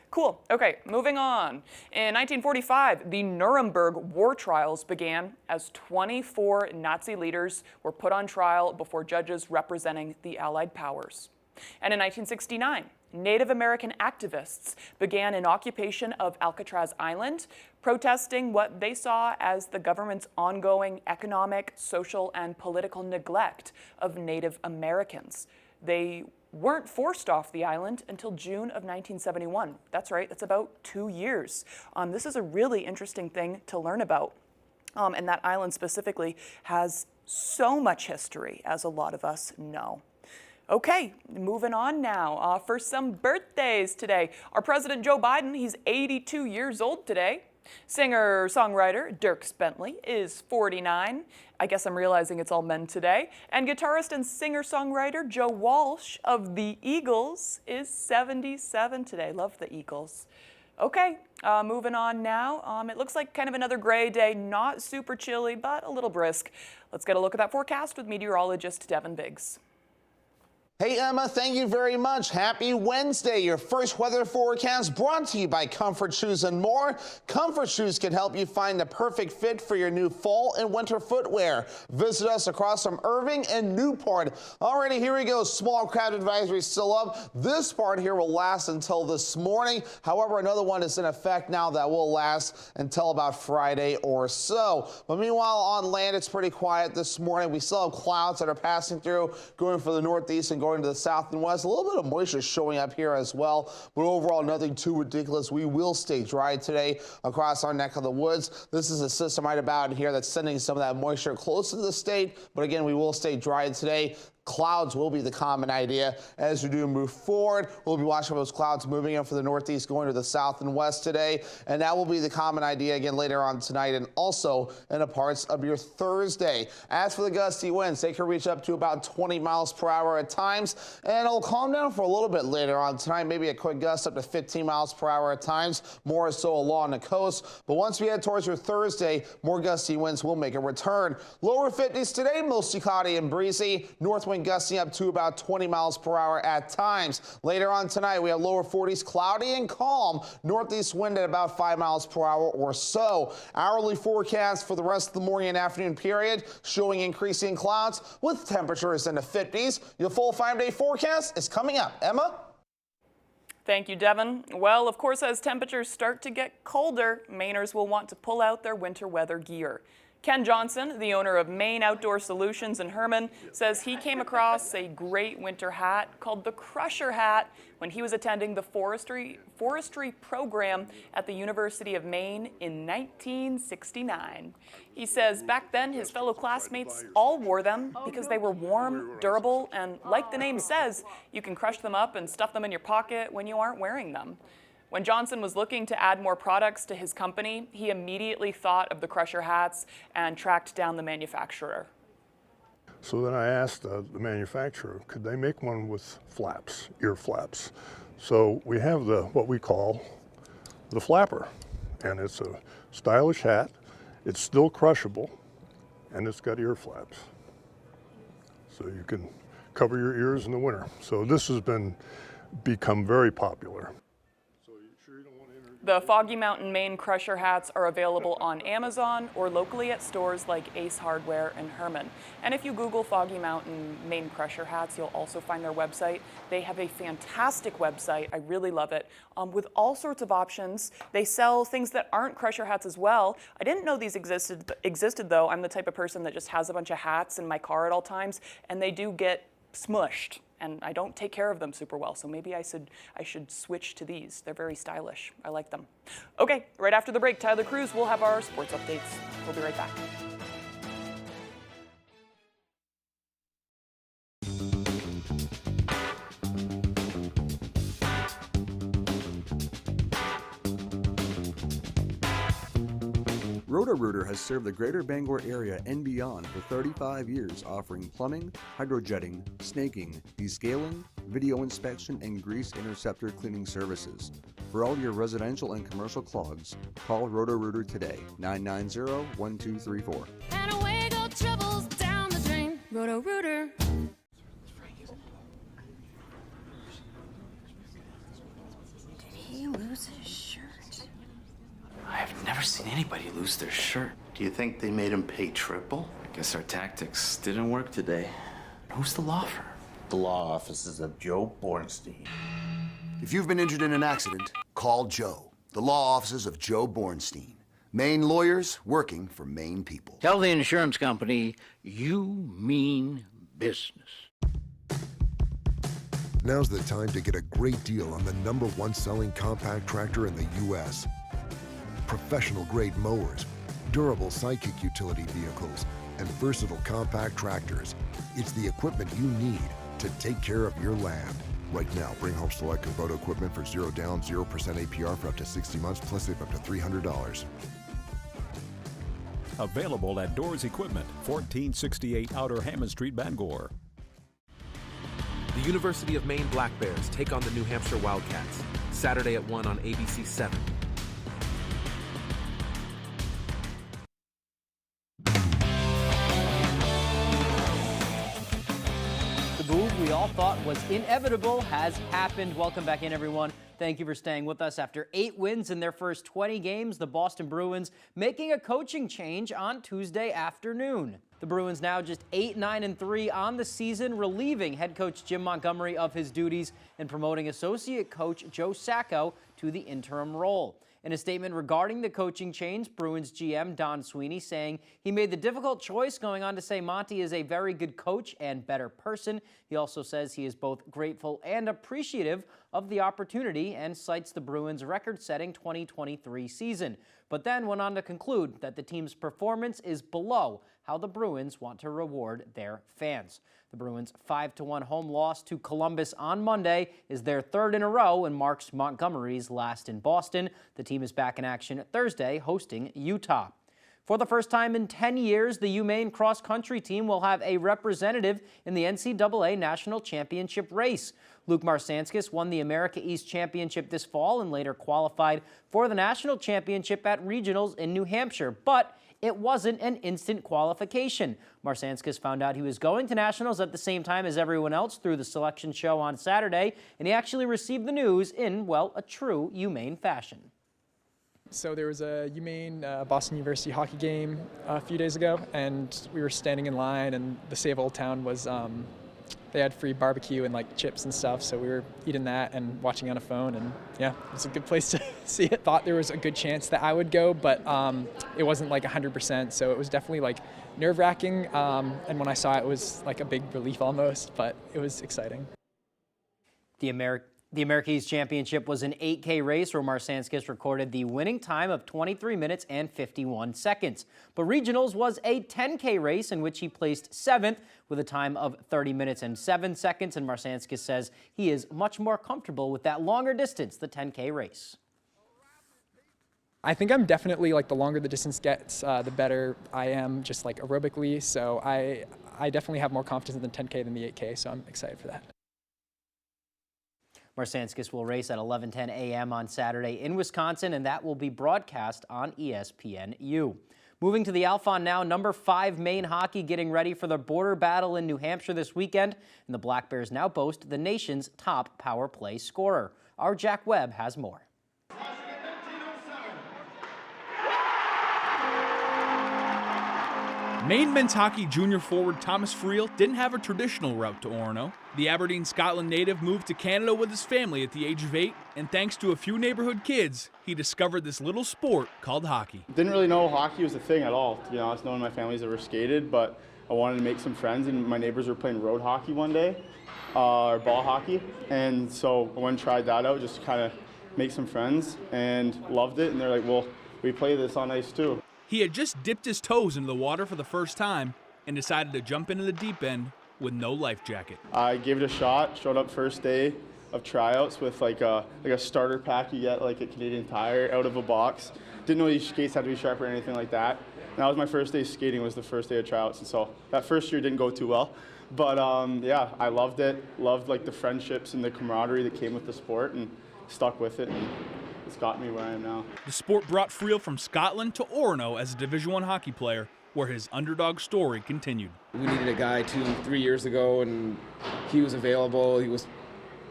Speaker 2: Cool. Okay, moving on. In 1945, the Nuremberg war trials began as 24 Nazi leaders were put on trial before judges representing the Allied powers. And in 1969, Native American activists began an occupation of Alcatraz Island, protesting what they saw as the government's ongoing economic, social, and political neglect of Native Americans. They weren't forced off the island until June of 1971. That's right, that's about 2 years. This is a really interesting thing to learn about. And that island specifically has so much history, as a lot of us know. Okay, moving on now for some birthdays today. Our President Joe Biden, he's 82 years old today. Singer-songwriter Dierks Bentley is 49. I guess I'm realizing it's all men today. And guitarist and singer-songwriter Joe Walsh of the Eagles is 77 today. Love the Eagles. Okay, moving on now. It looks like kind of another gray day, not super chilly, but a little brisk. Let's get a look at that forecast with meteorologist Devin Biggs.
Speaker 6: Hey, Emma, thank you very much. Happy Wednesday. Your first weather forecast brought to you by Comfort Shoes and More. Comfort Shoes can help you find the perfect fit for your new fall and winter footwear. Visit us across from Irving and Newport. Alrighty, here we go. Small crowd advisory still up. This part here will last until this morning. However, another one is in effect now that will last until about Friday or so. But meanwhile, on land, it's pretty quiet this morning. We still have clouds that are passing through, going for the northeast and going to the south and west. A little bit of moisture showing up here as well, but overall nothing too ridiculous. We will stay dry today across our neck of the woods. This is a system right about here that's sending some of that moisture close to the state, but again, we will stay dry today. Clouds will be the common idea as we do move forward. We'll be watching those clouds moving in from the northeast, going to the south and west today, and that will be the common idea again later on tonight and also in the parts of your Thursday. As for the gusty winds, they can reach up to about 20 miles per hour at times, and it'll calm down for a little bit later on tonight, maybe a quick gust up to 15 miles per hour at times, more so along the coast. But once we head towards your Thursday, more gusty winds will make a return. Lower 50s today, mostly cloudy and breezy. North wind gusting up to about 20 miles per hour at times. Later on tonight, we have lower 40s, cloudy and calm. Northeast wind at about 5 miles per hour or so. Hourly forecast for the rest of the morning and afternoon period showing increasing clouds with temperatures in the 50s. Your full 5-day forecast is coming up. Emma?
Speaker 2: Thank you, Devin. Well, of course, as temperatures start to get colder, Mainers will want to pull out their winter weather gear. Ken Johnson, the owner of Maine Outdoor Solutions in Herman, says he came across a great winter hat called the Crusher hat when he was attending the forestry program at the University of Maine in 1969. He says back then his fellow classmates all wore them because they were warm, durable, and like the name says, you can crush them up and stuff them in your pocket when you aren't wearing them. When Johnson was looking to add more products to his company, he immediately thought of the Crusher hats and tracked down the manufacturer.
Speaker 5: So then I asked the manufacturer, could they make one with flaps, ear flaps? So we have what we call the flapper, and it's a stylish hat. It's still crushable, and it's got ear flaps. So you can cover your ears in the winter. So this has become very popular.
Speaker 2: The Foggy Mountain Maine Crusher hats are available on Amazon or locally at stores like Ace Hardware and Herman. And if you Google Foggy Mountain Maine Crusher hats, you'll also find their website. They have a fantastic website. I really love it. With all sorts of options. They sell things that aren't Crusher hats as well. I didn't know these existed though. I'm the type of person that just has a bunch of hats in my car at all times, and they do get smushed. And I don't take care of them super well, so maybe I should switch to these. They're very stylish. I like them. Okay, right after the break, Tyler Cruz will have our sports updates. We'll be right back.
Speaker 22: Roto-Rooter has served the greater Bangor area and beyond for 35 years, offering plumbing, hydrojetting, snaking, descaling, video inspection, and grease interceptor cleaning services. For all your residential and commercial clogs, call Roto-Rooter today, 990-1234.
Speaker 23: And away go troubles down the drain. Roto-Rooter.
Speaker 24: Did he lose his shirt?
Speaker 25: I've never seen anybody lose their shirt.
Speaker 26: Do you think they made him pay triple?
Speaker 25: I guess our tactics didn't work today. Who's the law firm?
Speaker 26: The law offices of Joe Bornstein.
Speaker 27: If you've been injured in an accident, call Joe. The law offices of Joe Bornstein. Maine lawyers working for Maine people.
Speaker 28: Tell the insurance company you mean business.
Speaker 29: Now's the time to get a great deal on the #1 selling compact tractor in the U.S. Professional-grade mowers, durable sidekick utility vehicles, and versatile compact tractors. It's the equipment you need to take care of your land. Right now, bring home select Kubota equipment for 0 down, 0% APR for up to 60 months, plus save up to $300.
Speaker 30: Available at Doors Equipment, 1468 Outer Hammond Street, Bangor.
Speaker 3: The University of Maine Black Bears take on the New Hampshire Wildcats, Saturday at 1 on ABC 7.
Speaker 4: The move we all thought was inevitable has happened. Welcome back in, everyone. Thank you for staying with us. After 8 wins in their first 20 games, the Boston Bruins making a coaching change on Tuesday afternoon. The Bruins now just 8-9-3 on the season, relieving head coach Jim Montgomery of his duties and promoting associate coach Joe Sacco to the interim role. In a statement regarding the coaching change, Bruins GM Don Sweeney saying he made the difficult choice, going on to say Monty is a very good coach and better person. He also says he is both grateful and appreciative of the opportunity and cites the Bruins' record-setting 2023 season, but then went on to conclude that the team's performance is below how the Bruins want to reward their fans. The Bruins' 5-1 home loss to Columbus on Monday is their third in a row and marks Montgomery's last in Boston. The team is back in action Thursday, hosting Utah. For the first time in 10 years, the UMaine cross-country team will have a representative in the NCAA National Championship race. Luke Marsanskis won the America East Championship this fall and later qualified for the National Championship at Regionals in New Hampshire, but it wasn't an instant qualification. Marsanskis found out he was going to Nationals at the same time as everyone else through the selection show on Saturday, and he actually received the news in, well, a true UMaine fashion.
Speaker 7: So there was a UMaine Boston University hockey game a few days ago, and we were standing in line, and the Save Old Town was, they had free barbecue and like chips and stuff, so we were eating that and watching on a phone, and yeah, it was a good place to see it. Thought there was a good chance that I would go, but it wasn't like 100%, so it was definitely like nerve-wracking, and when I saw it, it was like a big relief almost, but it was exciting.
Speaker 4: The America East Championship was an 8K race where Marsanskis recorded the winning time of 23 minutes and 51 seconds. But Regionals was a 10K race in which he placed 7th with a time of 30 minutes and 7 seconds, and Marsanskis says he is much more comfortable with that longer distance, the 10K race.
Speaker 7: I think I'm definitely, like, the longer the distance gets, the better I am just like aerobically, so I definitely have more confidence in the 10K than the 8K, so I'm excited for that.
Speaker 4: Marsanskis will race at 11:10 a.m. on Saturday in Wisconsin, and that will be broadcast on ESPNU. Moving to the Alphon now, number 5 Maine hockey getting ready for the border battle in New Hampshire this weekend, and the Black Bears now boast the nation's top power play scorer. Our Jack Webb has more.
Speaker 1: Maine men's hockey junior forward Thomas Friel didn't have a traditional route to Orono. The Aberdeen, Scotland native moved to Canada with his family at the age of 8, and thanks to a few neighborhood kids, he discovered this little sport called hockey.
Speaker 8: Didn't really know hockey was a thing at all, to be honest. No one in my family's ever skated, but I wanted to make some friends, and my neighbors were playing road hockey one day, or ball hockey, and so I went and tried that out just to kind of make some friends, and loved it, and they're like, well, we play this on ice too.
Speaker 1: He had just dipped his toes into the water for the first time and decided to jump into the deep end with no life jacket.
Speaker 8: I gave it a shot, showed up first day of tryouts with like a starter pack you get like at Canadian Tire out of a box. Didn't know these skates had to be sharp or anything like that. And that was my first day skating, was the first day of tryouts, and so that first year didn't go too well. But yeah, I loved it, loved like the friendships and the camaraderie that came with the sport, and stuck with it. And it's got me where I am now.
Speaker 1: The sport brought Friel from Scotland to Orono as a Division I hockey player, where his underdog story continued.
Speaker 9: We needed a guy 2-3 years ago, and he was available. He was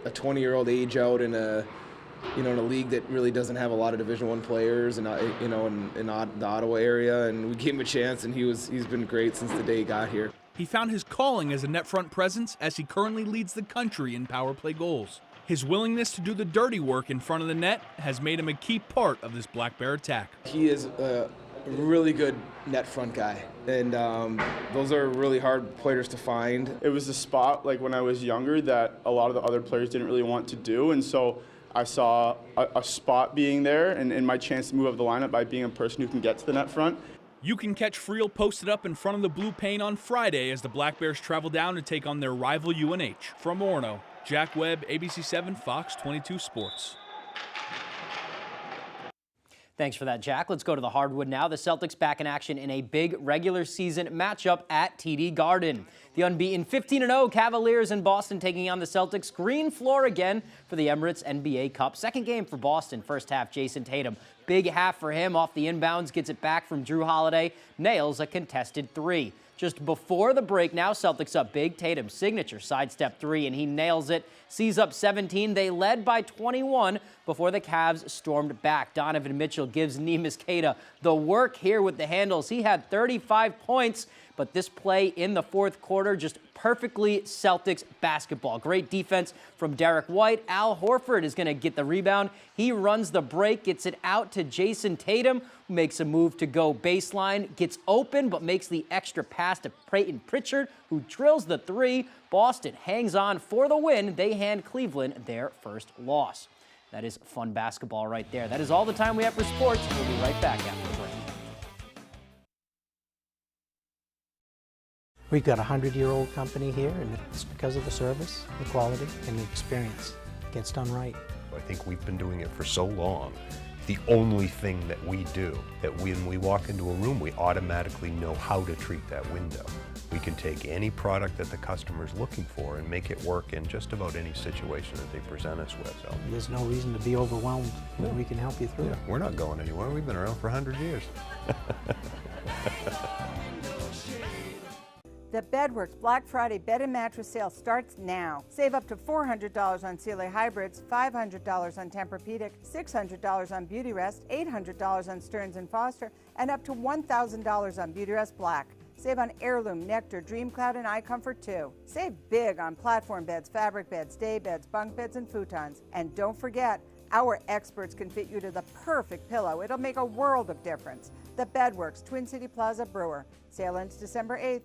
Speaker 9: a 20-year-old age out in a league that really doesn't have a lot of Division I players, and in the Ottawa area. And we gave him a chance, and he's been great since the day he got here.
Speaker 1: He found his calling as a net front presence as he currently leads the country in power play goals. His willingness to do the dirty work in front of the net has made him a key part of this Black Bear attack.
Speaker 9: He is a really good net front guy, and those are really hard players to find.
Speaker 8: It was a spot like when I was younger that a lot of the other players didn't really want to do, and so I saw a spot being there and my chance to move up the lineup by being a person who can get to the net front.
Speaker 1: You can catch Friel posted up in front of the blue paint on Friday as the Black Bears travel down to take on their rival UNH. From Orono, Jack Webb, ABC 7, Fox 22 Sports.
Speaker 4: Thanks for that, Jack. Let's go to the hardwood now. The Celtics back in action in a big regular season matchup at TD Garden. The unbeaten 15-0 Cavaliers in Boston taking on the Celtics. Green floor again for the Emirates NBA Cup. Second game for Boston. First half, Jason Tatum. Big half for him off the inbounds. Gets it back from Drew Holiday. Nails a contested three. Just before the break now, Celtics up big. Tatum signature sidestep three, and he nails it. Sees up 17. They led by 21 before the Cavs stormed back. Donovan Mitchell gives Neemias Queta the work here with the handles. He had 35 points, but this play in the fourth quarter, just perfectly Celtics basketball. Great defense from Derek White. Al Horford is going to get the rebound. He runs the break, gets it out to Jason Tatum, who makes a move to go baseline, gets open, but makes the extra pass to Peyton Pritchard, who drills the three. Boston hangs on for the win. They hand Cleveland their first loss. That is fun basketball right there. That is all the time we have for sports. We'll be right back after the break.
Speaker 10: We've got a 100-year-old company here, and it's because of the service, the quality, and the experience. It gets done right.
Speaker 11: I think we've been doing it for so long. The only thing that we do, that when we walk into a room, we automatically know how to treat that window. We can take any product that the customer's looking for and make it work in just about any situation that they present us with. So
Speaker 10: there's no reason to be overwhelmed. No. We can help you through it.
Speaker 11: We're not going anywhere. We've been around for 100 years.
Speaker 13: The Bedworks Black Friday bed and mattress sale starts now. Save up to $400 on Sealy Hybrids, $500 on Tempur-Pedic, $600 on Beautyrest, $800 on Stearns & Foster, and up to $1,000 on Beautyrest Black. Save on Heirloom, Nectar, DreamCloud, and iComfort too. Save big on platform beds, fabric beds, day beds, bunk beds, and futons. And don't forget, our experts can fit you to the perfect pillow. It'll make a world of difference. The Bedworks, Twin City Plaza Brewer. Sale ends December 8th.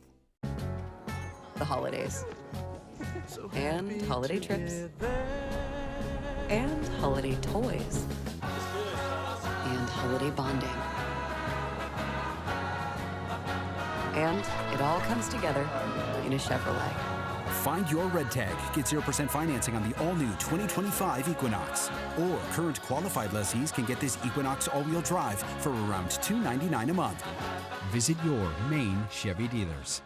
Speaker 14: The holidays, and holiday trips, and holiday toys, and holiday bonding. And it all comes together in a Chevrolet.
Speaker 15: Find your red tag. Get 0% financing on the all-new 2025 Equinox. Or current qualified lessees can get this Equinox all-wheel drive for around $299 a month.
Speaker 16: Visit your main Chevy dealers.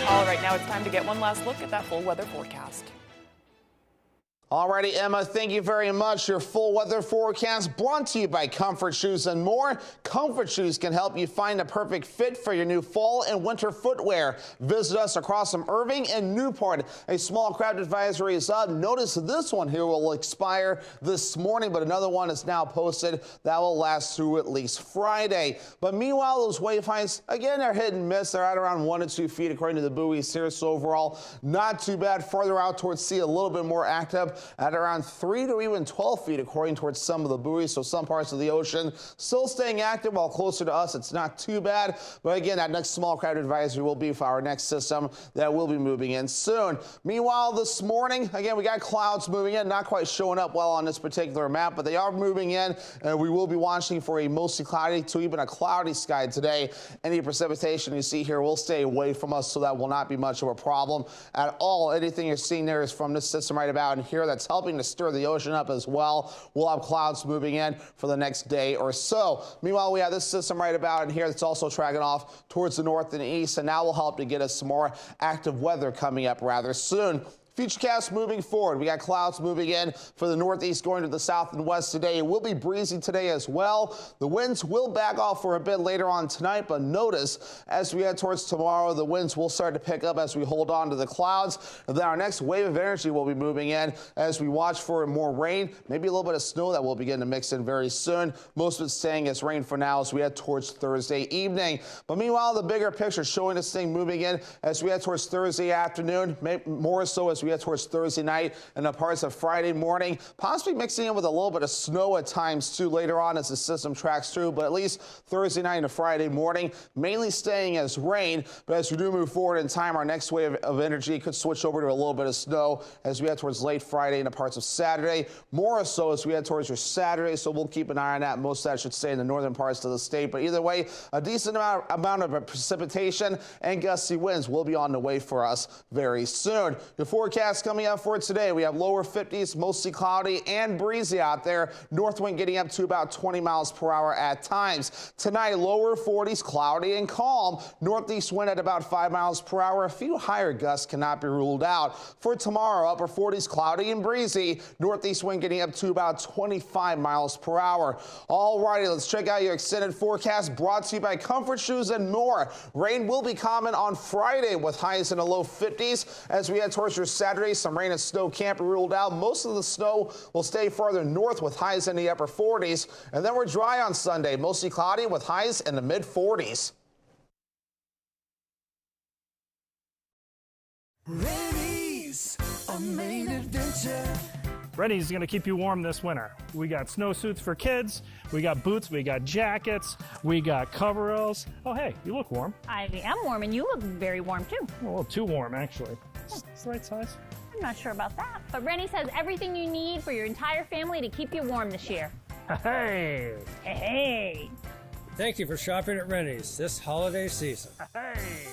Speaker 2: All right, now it's time to get one last look at that full weather forecast.
Speaker 6: Alrighty, Emma, thank you very much. Your full weather forecast brought to you by Comfort Shoes and More. Comfort Shoes can help you find a perfect fit for your new fall and winter footwear. Visit us across from Irving and Newport. A small crowd advisory is up. Notice this one here will expire this morning, but another one is now posted that will last through at least Friday. But meanwhile, those wave heights, again, are hit and miss. They're at around 1 to 2 feet according to the buoys here. So overall, not too bad. Farther out towards sea, a little bit more active at around 3 to even 12 feet according towards some of the buoys. So some parts of the ocean still staying active, while closer to us it's not too bad. But again, that next small crowd advisory will be for our next system that will be moving in soon. Meanwhile, this morning, again, we got clouds moving in, not quite showing up well on this particular map, but they are moving in, and we will be watching for a mostly cloudy to even a cloudy sky today. Any precipitation you see here will stay away from us, so that will not be much of a problem at all. Anything you're seeing there is from this system right about in here that's helping to stir the ocean up as well. We'll have clouds moving in for the next day or so. Meanwhile, we have this system right about in here that's also tracking off towards the north and east, and now will help to get us some more active weather coming up rather soon. Futurecast moving forward. We got clouds moving in for the northeast going to the south and west today. It will be breezy today as well. The winds will back off for a bit later on tonight, but notice as we head towards tomorrow, the winds will start to pick up as we hold on to the clouds. And then our next wave of energy will be moving in as we watch for more rain, maybe a little bit of snow that will begin to mix in very soon. Most of it staying as rain for now as we head towards Thursday evening. But meanwhile, the bigger picture showing this thing moving in as we head towards Thursday afternoon, more so as we head towards Thursday night and the parts of Friday morning, possibly mixing in with a little bit of snow at times too later on as the system tracks through, but at least Thursday night and Friday morning, mainly staying as rain. But as we do move forward in time, our next wave of energy could switch over to a little bit of snow as we head towards late Friday and the parts of Saturday, more so as we head towards your Saturday, so we'll keep an eye on that. Most of that should stay in the northern parts of the state, but either way, a decent amount of precipitation and gusty winds will be on the way for us very soon. The forecast forecast coming up for today. We have lower 50s, mostly cloudy and breezy out there. North wind getting up to about 20 miles per hour at times. Tonight, lower 40s, cloudy and calm. Northeast wind at about 5 miles per hour. A few higher gusts cannot be ruled out. For tomorrow, upper 40s, cloudy and breezy. Northeast wind getting up to about 25 miles per hour. All righty, let's check out your extended forecast brought to you by Comfort Shoes and more. Rain will be common on Friday with highs in the low 50s. As we head towards your Saturday, some rain and snow can't be ruled out. Most of the snow will stay farther north with highs in the upper 40s. And then we're dry on Sunday, mostly cloudy with highs in the mid 40s.
Speaker 5: Rennie's, a main adventure.
Speaker 12: Rennie's is going to keep you warm this winter. We got snowsuits for kids, we got boots, we got jackets, we got coveralls. Oh, hey, you look warm.
Speaker 17: I am warm, and you look very warm, too.
Speaker 12: A little too warm, actually. It's the right size.
Speaker 17: I'm not sure about that. But Rennie's has everything you need for your entire family to keep you warm this year.
Speaker 12: Hey!
Speaker 17: Hey!
Speaker 18: Thank you for shopping at Rennie's this holiday season.
Speaker 12: Hey!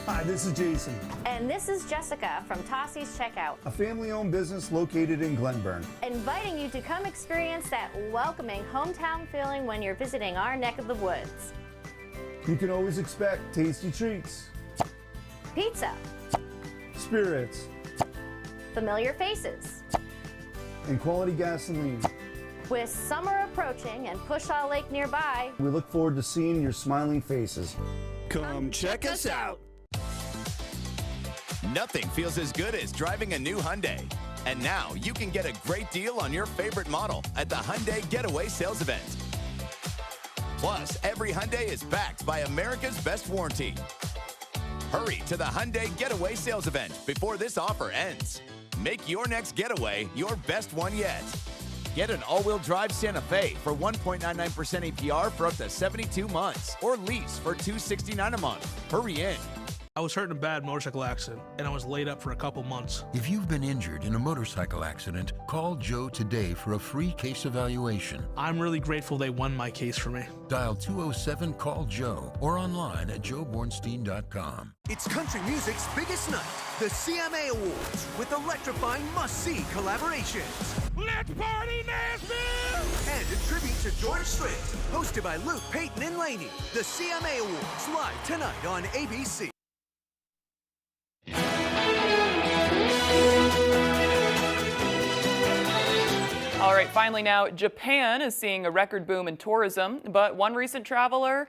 Speaker 19: Hi, this is Jason,
Speaker 20: And this is Jessica from Tossie's Checkout,
Speaker 19: a family-owned business located in Glenburn.
Speaker 20: inviting you to come experience that welcoming hometown feeling when you're visiting our neck of the woods.
Speaker 19: You can always expect tasty treats,
Speaker 20: Pizza,
Speaker 19: spirits,
Speaker 20: familiar faces.
Speaker 19: and quality gasoline.
Speaker 20: With summer approaching and Pushaw Lake nearby,
Speaker 19: We look forward to seeing your smiling faces.
Speaker 20: Come check us out.
Speaker 21: Nothing feels as good as driving a new Hyundai. And now you can get a great deal on your favorite model at the Hyundai Getaway Sales Event. Plus, every Hyundai is backed by America's Best Warranty. Hurry to the Hyundai Getaway Sales Event before this offer ends. Make your next getaway your best one yet. Get an all-wheel drive Santa Fe for 1.99% APR for up to 72 months or lease for $269 a month. Hurry in.
Speaker 22: I was hurt in a bad motorcycle accident, and I was laid up for a couple months.
Speaker 23: If you've been injured in a motorcycle accident, call Joe today for a free case evaluation.
Speaker 22: I'm really grateful they won my case for me.
Speaker 23: Dial 207-CALL-JOE or online at joebornstein.com.
Speaker 30: It's country music's biggest night, the CMA Awards, with electrifying must-see collaborations.
Speaker 22: Let's party, Nashville!
Speaker 30: And a tribute to George Strait, hosted by Luke, Payton, and Laney. The CMA Awards, live tonight on ABC.
Speaker 2: All right, finally now, Japan is seeing a record boom in tourism, but one recent traveler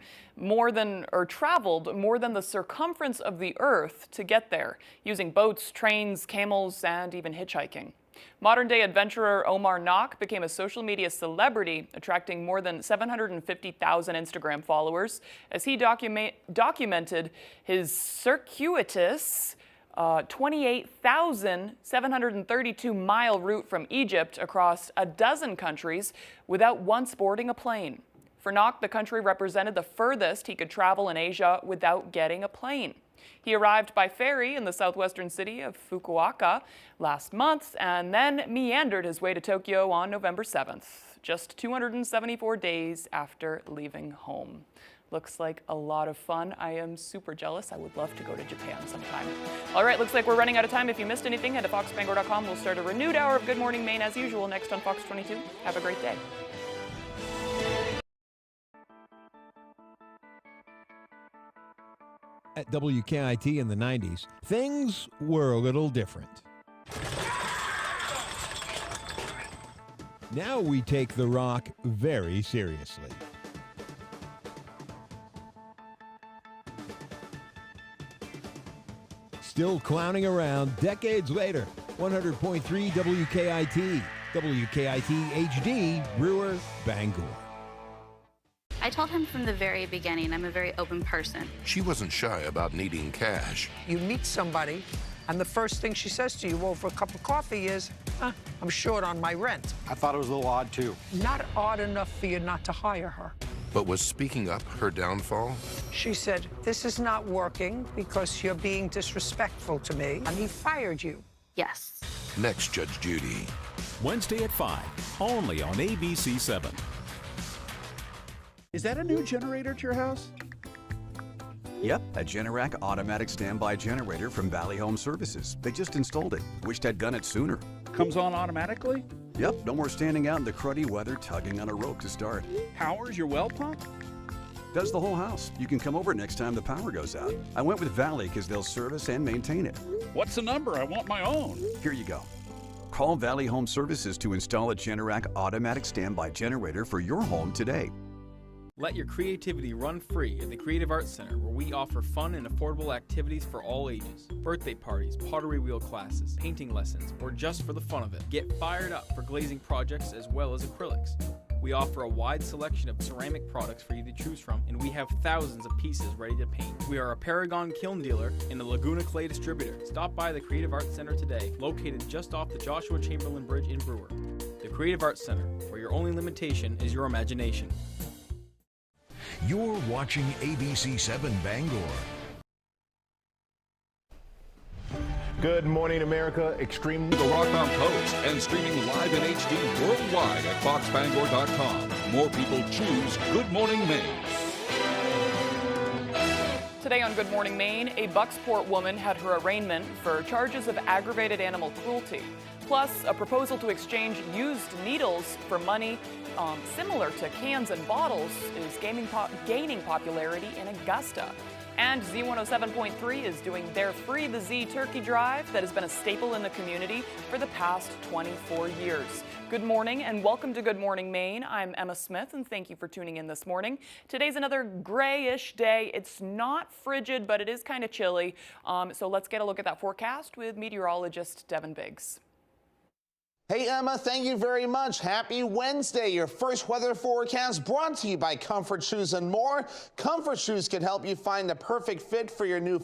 Speaker 2: traveled more than the circumference of the Earth to get there, using boats, trains, camels, and even hitchhiking. Modern-day adventurer Omar Nak became a social media celebrity, attracting more than 750,000 Instagram followers as he documented his circuitous 28,732-mile route from Egypt across a dozen countries without once boarding a plane. For Nak, the country represented the furthest he could travel in Asia without getting a plane. He arrived by ferry in the southwestern city of Fukuoka last month and then meandered his way to Tokyo on November 7th, just 274 days after leaving home. Looks like a lot of fun. I am super jealous. I would love to go to Japan sometime. All right, looks like we're running out of time. If you missed anything, head to foxbangor.com. We'll start a renewed hour of Good Morning Maine as usual next on Fox 22. Have a great day.
Speaker 31: At WKIT in the 90s, things were a little different. Now we take the rock very seriously. Still clowning around decades later. 100.3 WKIT, WKIT HD, Brewer, Bangor.
Speaker 32: I told him from the very beginning I'm a very open person.
Speaker 33: She wasn't shy about needing cash.
Speaker 34: You meet somebody, and the first thing she says to you over a cup of coffee is, I'm short on my rent.
Speaker 33: I thought it was a little odd, too.
Speaker 34: Not odd enough for you not to hire her.
Speaker 33: But was speaking up her downfall?
Speaker 34: She said, this is not working because you're being disrespectful to me, and he fired you.
Speaker 32: Yes.
Speaker 33: Next, Judge Judy.
Speaker 35: Wednesday at 5, only on ABC 7.
Speaker 36: Is that a new generator at your house?
Speaker 1: Yep, a Generac automatic standby generator from Valley Home Services. They just installed it. Wished I'd done it sooner.
Speaker 3: Comes on automatically?
Speaker 1: Yep, no more standing out in the cruddy weather tugging on a rope to start.
Speaker 3: Powers your well pump?
Speaker 1: Does the whole house. You can come over next time the power goes out. I went with Valley because they'll service and maintain it.
Speaker 3: What's the number? I want my own.
Speaker 1: Here you go. Call Valley Home Services to install a Generac automatic standby generator for your home today.
Speaker 4: Let your creativity run free at the Creative Arts Center, where we offer fun and affordable activities for all ages. Birthday parties, pottery wheel classes, painting lessons, or just for the fun of it. Get fired up for glazing projects as well as acrylics. We offer a wide selection of ceramic products for you to choose from, and we have thousands of pieces ready to paint. We are a Paragon kiln dealer and a Laguna Clay distributor. Stop by the Creative Arts Center today, located just off the Joshua Chamberlain Bridge in Brewer. The Creative Arts Center, where your only limitation is your imagination.
Speaker 23: You're watching ABC 7 Bangor.
Speaker 7: Good morning, America. Extreme
Speaker 35: The Rock on Post and streaming live in HD worldwide at foxbangor.com. More people choose Good Morning Maine.
Speaker 2: Today on Good Morning Maine, a Bucksport woman had her arraignment for charges of aggravated animal cruelty. Plus, a proposal to exchange used needles for money, similar to cans and bottles, is gaining popularity in Augusta. And Z107.3 is doing their Free the Z turkey drive that has been a staple in the community for the past 24 years. Good morning and welcome to Good Morning Maine. I'm Emma Smith and thank you for tuning in this morning. Today's another grayish day. It's not frigid, but it is kind of chilly. So let's get a look at that forecast with meteorologist Devin Biggs.
Speaker 6: Hey Emma, thank you very much. Happy Wednesday. Your first weather forecast brought to you by Comfort Shoes and More. Comfort Shoes can help you find the perfect fit for your new